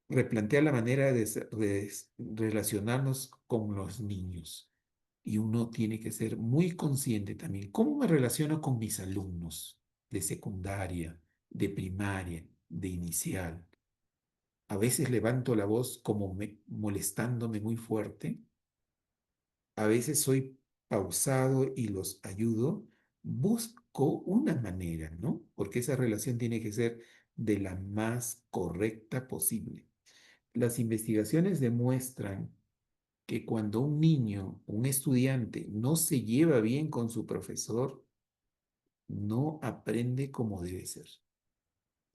replantea la manera de relacionarnos con los niños. Y uno tiene que ser muy consciente también. ¿Cómo me relaciono con mis alumnos de secundaria, de primaria, de inicial? A veces levanto la voz como molestándome muy fuerte. A veces soy pausado y los ayudo. Busco una manera, ¿no? Porque esa relación tiene que ser de la más correcta posible. Las investigaciones demuestran que cuando un niño, un estudiante, no se lleva bien con su profesor, no aprende como debe ser.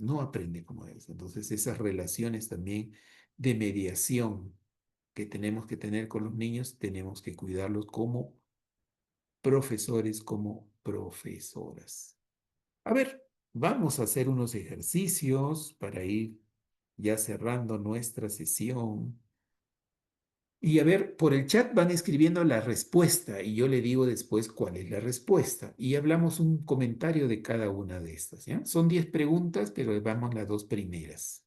No aprende como debe ser. Entonces, esas relaciones también de mediación que tenemos que tener con los niños, tenemos que cuidarlos como profesores, como profesoras. A ver, vamos a hacer unos ejercicios para ir ya cerrando nuestra sesión. Y a ver, por el chat van escribiendo la respuesta y yo le digo después cuál es la respuesta. Y hablamos un comentario de cada una de estas, ¿ya? Son 10 preguntas, pero vamos las dos primeras.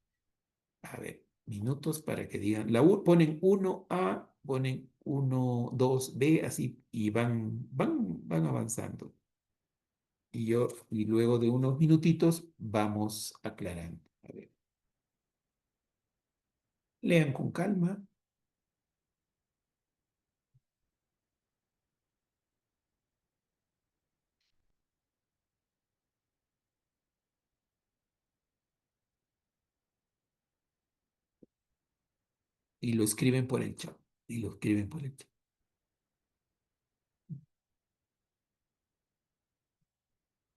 A ver, minutos para que digan. Ponen 1A, ponen 1, 2B, así, y van avanzando. Y luego de unos minutitos vamos aclarando. A ver, lean con calma. Y lo escriben por el chat. Y lo escriben por el chat.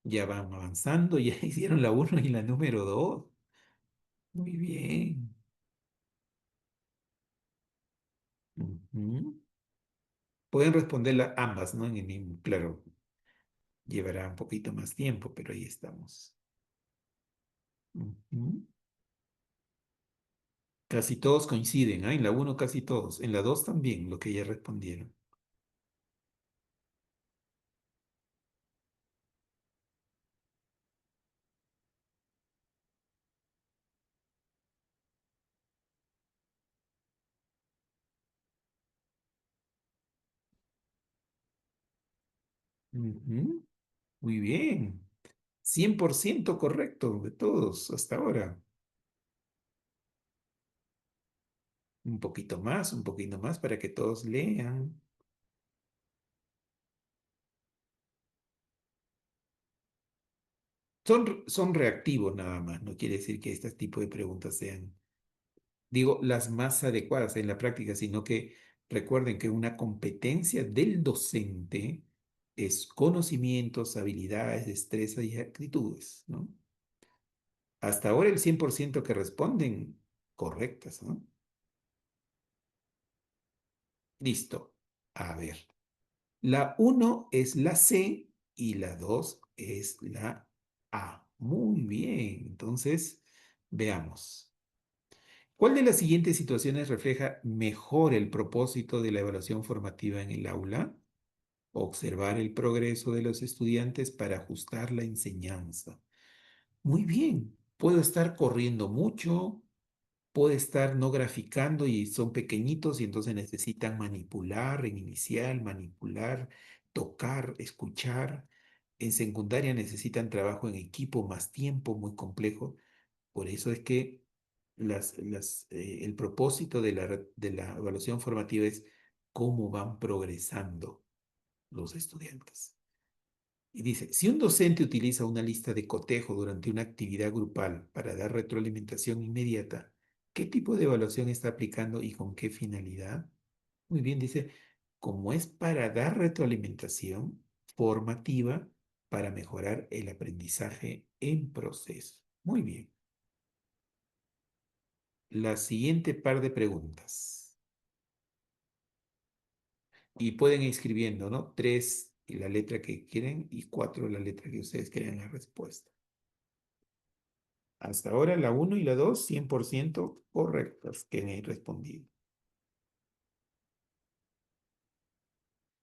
Ya van avanzando, ya hicieron la 1 y la número 2. Muy bien. Ujú. Pueden responderla ambas, ¿no? Claro, llevará un poquito más tiempo, pero ahí estamos. Ujú. Casi todos coinciden, ¿ah? En la 1 casi todos. En la 2 también, lo que ya respondieron. Ujú. Muy bien. 100% correcto de todos hasta ahora. Un poquito más para que todos lean. Son reactivos nada más, no quiere decir que este tipo de preguntas sean, digo, las más adecuadas en la práctica, sino que recuerden que una competencia del docente es conocimientos, habilidades, destrezas y actitudes, ¿no? Hasta ahora el 100% que responden correctas, ¿no? Listo. A ver. La 1 es la C y la 2 es la A. Muy bien. Entonces, veamos. ¿Cuál de las siguientes situaciones refleja mejor el propósito de la evaluación formativa en el aula? Observar el progreso de los estudiantes para ajustar la enseñanza. Muy bien. Puedo estar corriendo mucho, puede estar no graficando y son pequeñitos y entonces necesitan manipular en inicial, manipular, tocar, escuchar. En secundaria necesitan trabajo en equipo, más tiempo, muy complejo. Por eso es que el propósito de la evaluación formativa es cómo van progresando los estudiantes. Y dice, si un docente utiliza una lista de cotejo durante una actividad grupal para dar retroalimentación inmediata, ¿qué tipo de evaluación está aplicando y con qué finalidad? Muy bien, dice, como es para dar retroalimentación formativa para mejorar el aprendizaje en proceso. Muy bien. La siguiente par de preguntas. Y pueden ir escribiendo, ¿no? 3 la letra que quieren y 4 la letra que ustedes crean la respuesta. Hasta ahora la 1 y la 2, 100% correctas que he respondido.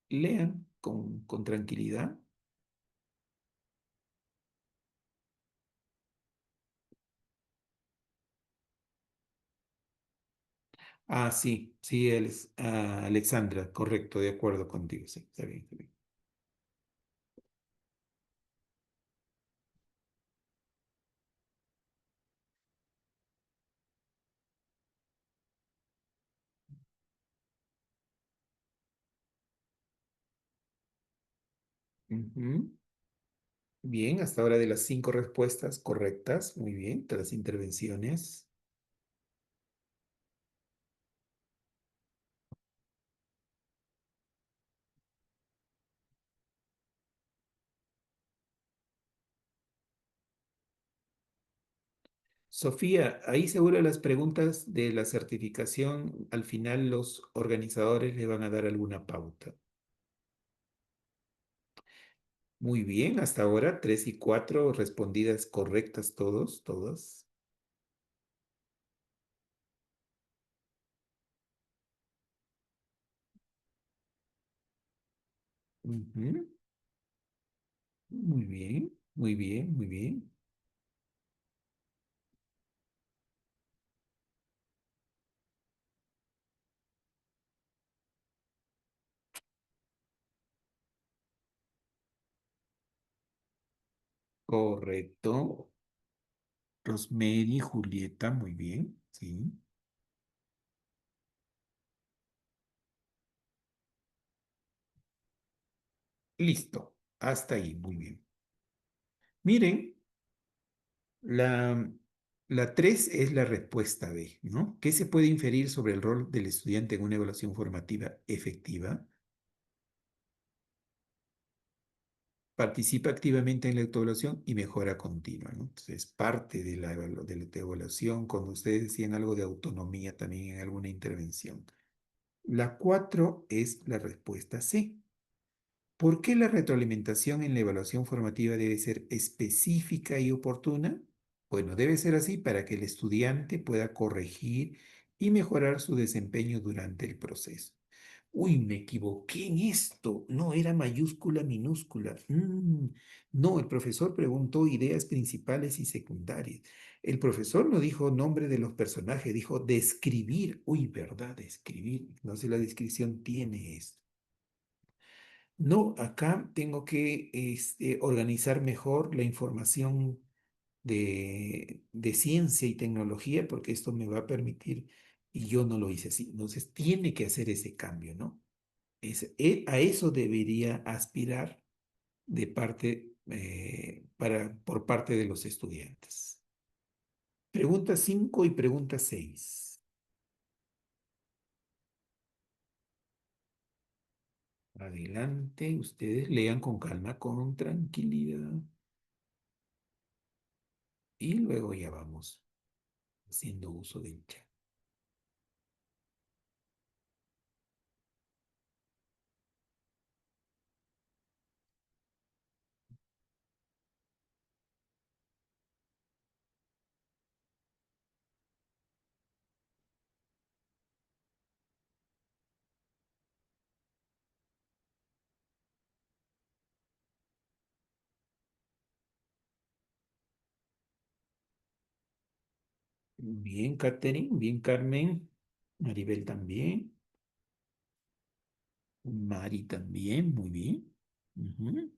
Lean con tranquilidad. Ah, sí, sí, él es Alexandra, correcto, de acuerdo contigo, sí, está bien, está bien. Ujú. Bien, hasta ahora de las 5 respuestas correctas, muy bien, de las intervenciones. Sofía, ahí seguro las preguntas de la certificación, al final los organizadores le van a dar alguna pauta. Muy bien, hasta ahora 3 y 4 respondidas correctas todos, todas. Ujú. Muy bien, muy bien, muy bien. Correcto. Rosemary, Julieta, muy bien, sí. Listo, hasta ahí, muy bien. Miren, la, la 3 es la respuesta B, ¿no? ¿Qué se puede inferir sobre el rol del estudiante en una evaluación formativa efectiva? Participa activamente en la autoevaluación y mejora continua, ¿no? Entonces, parte de de la evaluación, cuando ustedes decían algo de autonomía también en alguna intervención. La 4 es la respuesta C. ¿Por qué la retroalimentación en la evaluación formativa debe ser específica y oportuna? Bueno, debe ser así para que el estudiante pueda corregir y mejorar su desempeño durante el proceso. Uy, me equivoqué en esto. No, era mayúscula, minúscula. No, el profesor preguntó ideas principales y secundarias. El profesor no dijo nombre de los personajes, dijo describir. Uy, ¿verdad? Describir. No sé, la descripción tiene esto. No, acá tengo que organizar mejor la información de ciencia y tecnología porque esto me va a permitir, y yo no lo hice así. Entonces, tiene que hacer ese cambio, ¿no? A eso debería aspirar de parte, por parte de los estudiantes. Pregunta 5 y pregunta 6. Adelante, ustedes lean con calma, con tranquilidad. Y luego ya vamos haciendo uso del chat. Bien, Catherine, bien, Carmen, Maribel también, Mari también, muy bien. Ujú.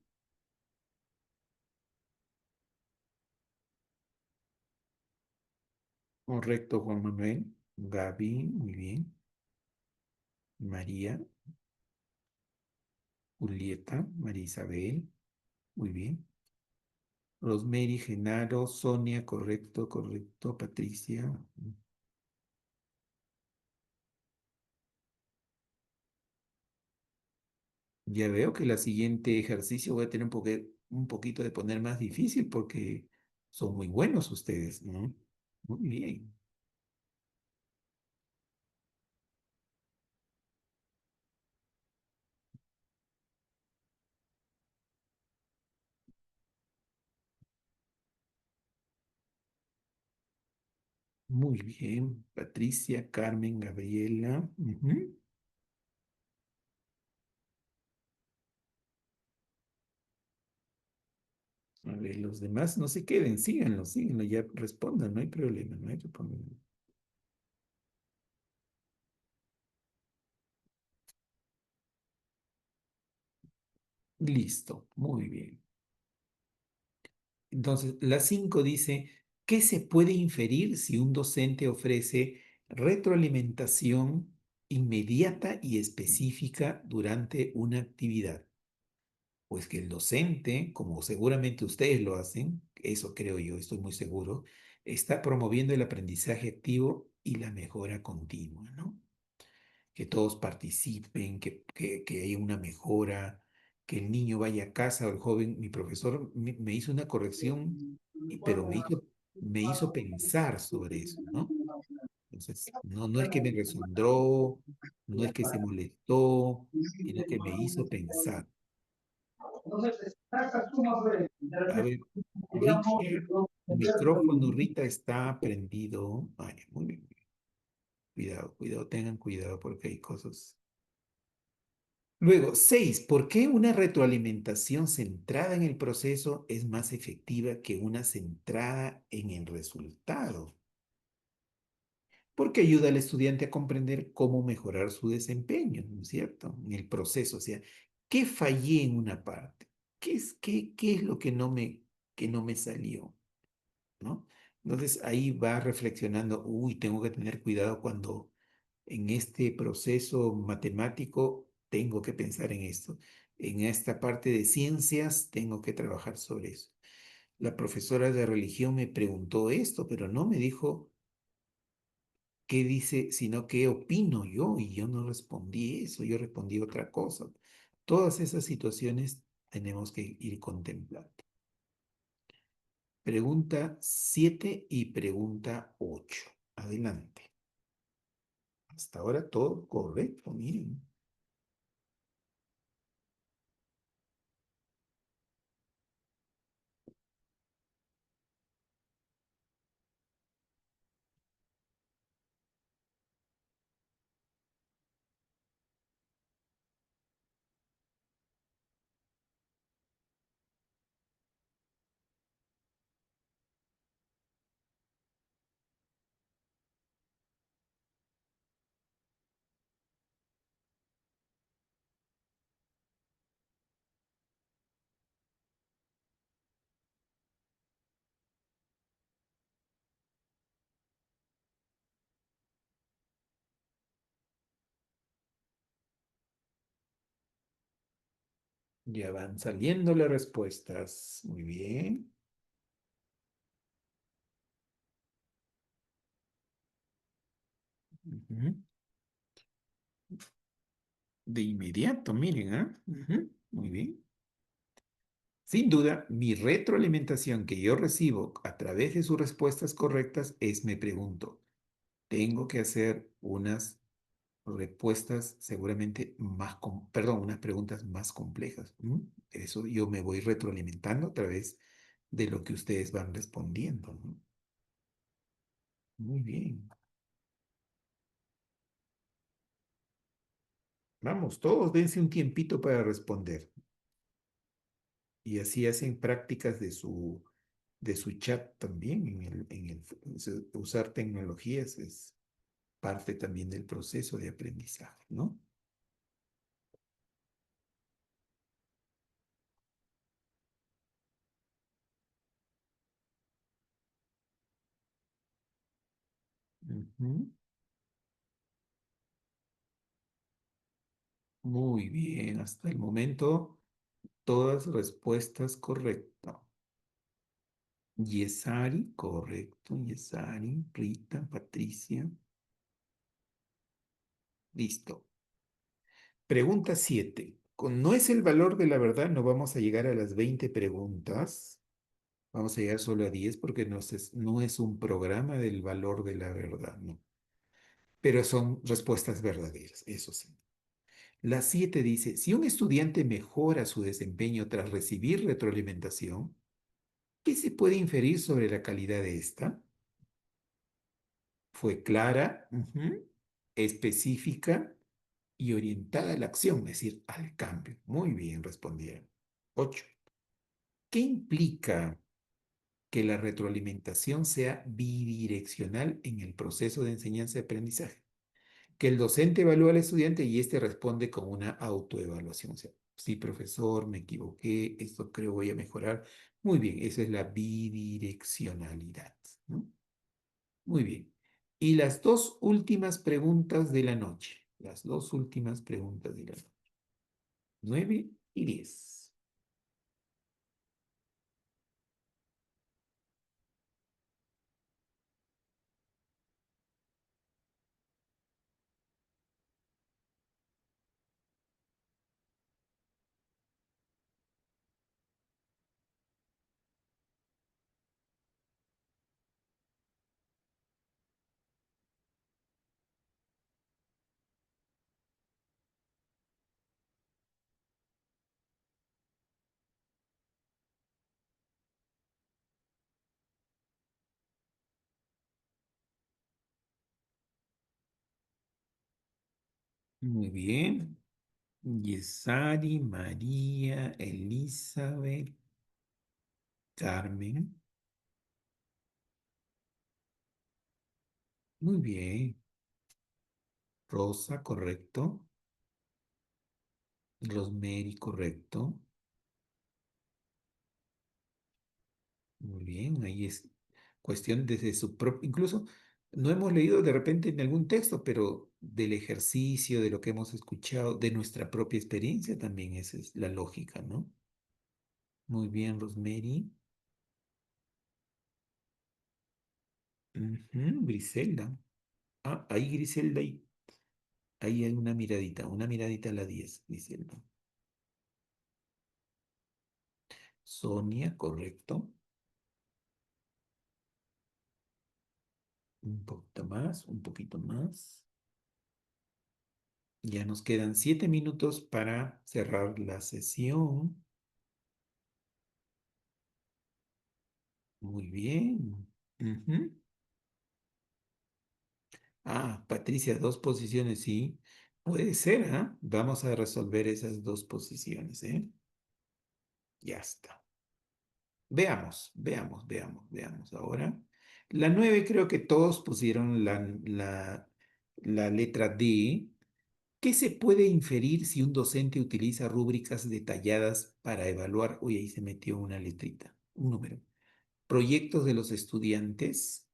Correcto, Juan Manuel, Gaby, muy bien, María, Julieta, María Isabel, muy bien. Rosemary, Genaro, Sonia, correcto, correcto, Patricia. Ya veo que la siguiente ejercicio voy a tener un poquito de poner más difícil porque son muy buenos ustedes, ¿no? Muy bien. Muy bien, Patricia, Carmen, Gabriela. Ujú. A ver, los demás no se queden, síganlo, síganlo, ya respondan, no hay problema, no hay problema. Listo, muy bien. Entonces, la 5 dice, ¿qué se puede inferir si un docente ofrece retroalimentación inmediata y específica durante una actividad? Pues que el docente, como seguramente ustedes lo hacen, eso creo yo, estoy muy seguro, está promoviendo el aprendizaje activo y la mejora continua, ¿no? Que todos participen, que haya una mejora, que el niño vaya a casa o el joven. Mi profesor me hizo una corrección, pero me hizo pensar sobre eso, ¿no? Entonces, no es que me resondró, no es que se molestó, sino que me hizo pensar. A ver, Rita, tu micrófono, Rita, está prendido. Ay, muy bien. Cuidado, cuidado, tengan cuidado porque hay cosas. Luego, 6. ¿Por qué una retroalimentación centrada en el proceso es más efectiva que una centrada en el resultado? Porque ayuda al estudiante a comprender cómo mejorar su desempeño, ¿no es cierto? En el proceso, o sea, ¿qué fallé en una parte? ¿Qué es lo que no me salió? ¿No? Entonces ahí va reflexionando, uy, tengo que tener cuidado cuando en este proceso matemático tengo que pensar en esto. En esta parte de ciencias tengo que trabajar sobre eso. La profesora de religión me preguntó esto, pero no me dijo qué dice, sino qué opino yo, y yo no respondí eso, yo respondí otra cosa. Todas esas situaciones tenemos que ir contemplando. Pregunta 7 y pregunta 8. Adelante. Hasta ahora todo correcto, miren. Ya van saliendo las respuestas. Muy bien. Ujú. De inmediato, miren, ¿ah? Ujú. Muy bien. Sin duda, mi retroalimentación que yo recibo a través de sus respuestas correctas es, me pregunto, tengo que hacer unas respuestas seguramente perdón, unas preguntas más complejas. Eso yo me voy retroalimentando a través de lo que ustedes van respondiendo, ¿no? Muy bien. Vamos, todos dense un tiempito para responder. Y así hacen prácticas de su chat también. Usar tecnologías es parte también del proceso de aprendizaje, ¿no? Ujú. Muy bien, hasta el momento todas respuestas correctas. Yesari, correcto, Yesari, Rita, Patricia. Listo. Pregunta 7. No es el valor de la verdad, no vamos a llegar a las 20 preguntas. Vamos a llegar solo a 10 porque no es un programa del valor de la verdad, no. Pero son respuestas verdaderas, eso sí. La 7 dice, si un estudiante mejora su desempeño tras recibir retroalimentación, ¿qué se puede inferir sobre la calidad de esta? Fue clara, específica y orientada a la acción, es decir, al cambio. Muy bien, respondieron. 8. ¿Qué implica que la retroalimentación sea bidireccional en el proceso de enseñanza y aprendizaje? Que el docente evalúa al estudiante y éste responde con una autoevaluación. O sea, Sí, profesor, me equivoqué, esto creo voy a mejorar. Muy bien, esa es la bidireccionalidad, ¿no? Muy bien. Y las dos últimas preguntas de la noche. Las dos últimas preguntas de la noche. 9 y 10. Muy bien. Yesari, María, Elizabeth, Carmen. Muy bien. Rosa, correcto. Rosemary, correcto. Muy bien, ahí es cuestión desde su propio, incluso no hemos leído de repente en algún texto, pero del ejercicio, de lo que hemos escuchado, de nuestra propia experiencia también, esa es la lógica, ¿no? Muy bien, Rosemary. Ujú, Griselda. Ah, ahí Griselda, ahí hay una miradita a la 10, Griselda. Sonia, correcto. Un poquito más, un poquito más. Ya nos quedan 7 minutos para cerrar la sesión. Muy bien. Ujú. Ah, Patricia, dos posiciones, sí. Puede ser, ¿ah? Vamos a resolver esas dos posiciones, ¿eh? Ya está. Veamos ahora. La 9 creo que todos pusieron la letra D. ¿Qué se puede inferir si un docente utiliza rúbricas detalladas para evaluar? Uy, ahí se metió una letrita, un número. Proyectos de los estudiantes,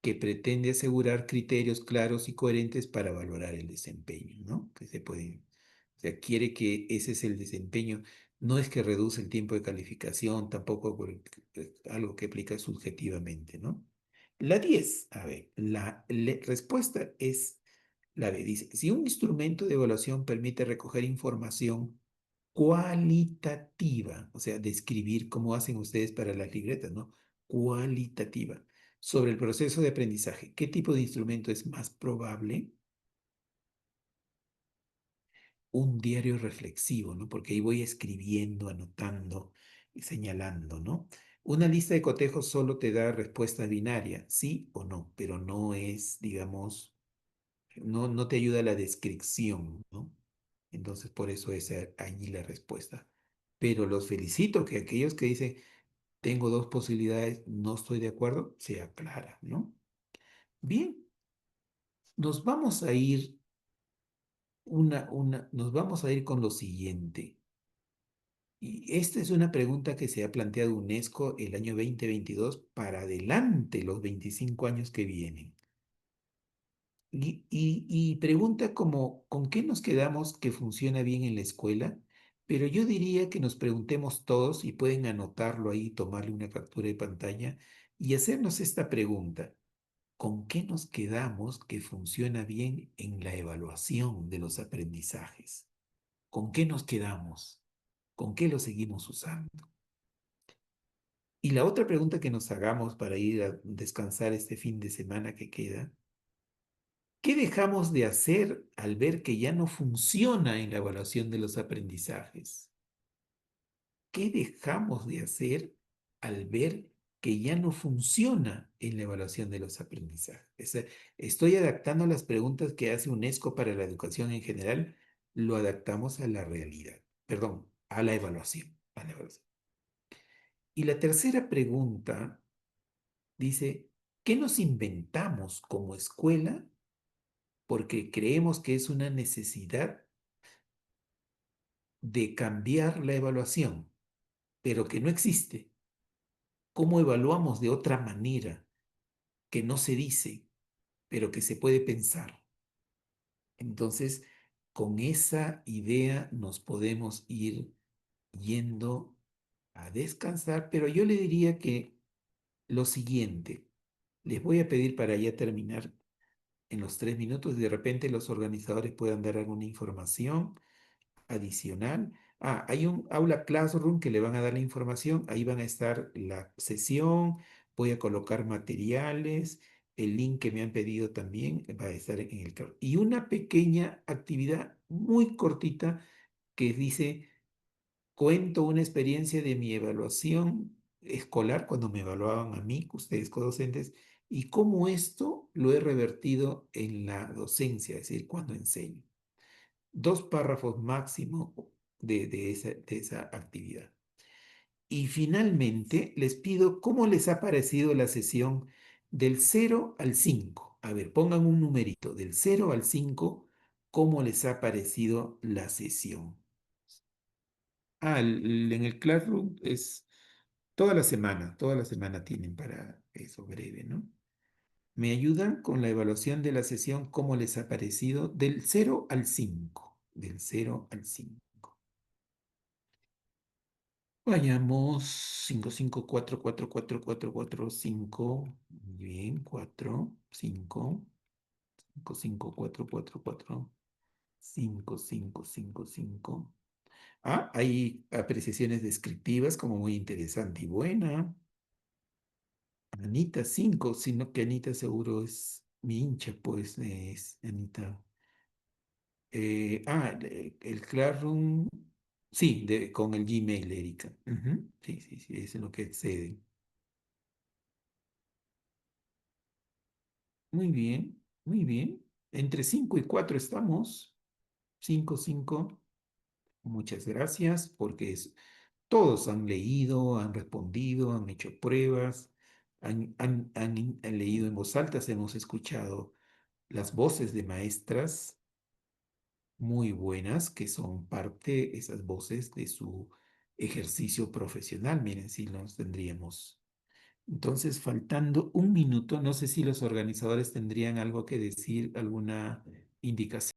que pretende asegurar criterios claros y coherentes para valorar el desempeño, ¿no? Que se puede, o sea, quiere que ese es el desempeño. No es que reduce el tiempo de calificación, tampoco algo que aplica subjetivamente, ¿no? La 10, a ver, la respuesta es la B. Dice, si un instrumento de evaluación permite recoger información cualitativa, o sea, describir cómo hacen ustedes para las libretas, ¿no? Cualitativa sobre el proceso de aprendizaje. ¿Qué tipo de instrumento es más probable? Un diario reflexivo, ¿no? Porque ahí voy escribiendo, anotando y señalando, ¿no? Una lista de cotejos solo te da respuesta binaria, sí o no, pero no es, digamos, no te ayuda a la descripción, ¿no? Entonces, por eso es allí la respuesta. Pero los felicito que aquellos que dicen, tengo dos posibilidades, no estoy de acuerdo, se aclara, ¿no? Bien, nos vamos a ir nos vamos a ir con lo siguiente. Y esta es una pregunta que se ha planteado UNESCO el año 2022 para adelante, los 25 años que vienen. Y pregunta como, ¿con qué nos quedamos que funciona bien en la escuela? Pero yo diría que nos preguntemos todos y pueden anotarlo ahí, tomarle una captura de pantalla y hacernos esta pregunta. ¿Con qué nos quedamos que funciona bien en la evaluación de los aprendizajes? ¿Con qué nos quedamos? ¿Con qué lo seguimos usando? Y la otra pregunta que nos hagamos para ir a descansar este fin de semana que queda, ¿qué dejamos de hacer al ver que ya no funciona en la evaluación de los aprendizajes? ¿Qué dejamos de hacer al ver que ya no funciona en la evaluación de los aprendizajes? Estoy adaptando las preguntas que hace UNESCO para la educación en general, lo adaptamos a la realidad, perdón, a la evaluación, a la evaluación. Y la tercera pregunta dice, ¿qué nos inventamos como escuela porque creemos que es una necesidad de cambiar la evaluación, pero que no existe. ¿Cómo evaluamos de otra manera que no se dice, pero que se puede pensar? Entonces, con esa idea nos podemos ir yendo a descansar, pero yo le diría que lo siguiente, les voy a pedir para ya terminar en los 3 minutos, de repente los organizadores puedan dar alguna información adicional. Hay un aula Classroom que le van a dar la información, ahí van a estar la sesión, voy a colocar materiales, el link que me han pedido también va a estar en el... Y una pequeña actividad muy cortita que dice, cuento una experiencia de mi evaluación escolar cuando me evaluaban a mí, ustedes codocentes, y cómo esto lo he revertido en la docencia, es decir, cuando enseño. 2 párrafos máximo de esa actividad. Y finalmente les pido cómo les ha parecido la sesión del 0 al 5. A ver, pongan un numerito del 0 al 5, cómo les ha parecido la sesión. En el Classroom es toda la semana tienen para eso breve, ¿no? ¿Me ayudan con la evaluación de la sesión? ¿Cómo les ha parecido? Del 0 al 5. Del 0 al 5. Vayamos. 5, 5, 4, 4, 4, 4, 4, 5. Muy bien. 4, 5. 5, 5, 4, 4, 4. 5, 5, 5, 5. Hay apreciaciones descriptivas como muy interesante y buena. Anita 5, sino que Anita seguro es mi hincha, pues es Anita. El Classroom, sí, con el Gmail, Erika. Ujú. Sí, sí, sí, eso es lo que excede. Muy bien, muy bien. Entre 5 y 4 estamos. 5, 5. Muchas gracias porque todos han leído, han respondido, han hecho pruebas, han leído en voz alta, hemos escuchado las voces de maestras muy buenas que son parte, esas voces, de su ejercicio profesional. Miren, si los tendríamos. Entonces, faltando 1 minuto, no sé si los organizadores tendrían algo que decir, alguna indicación.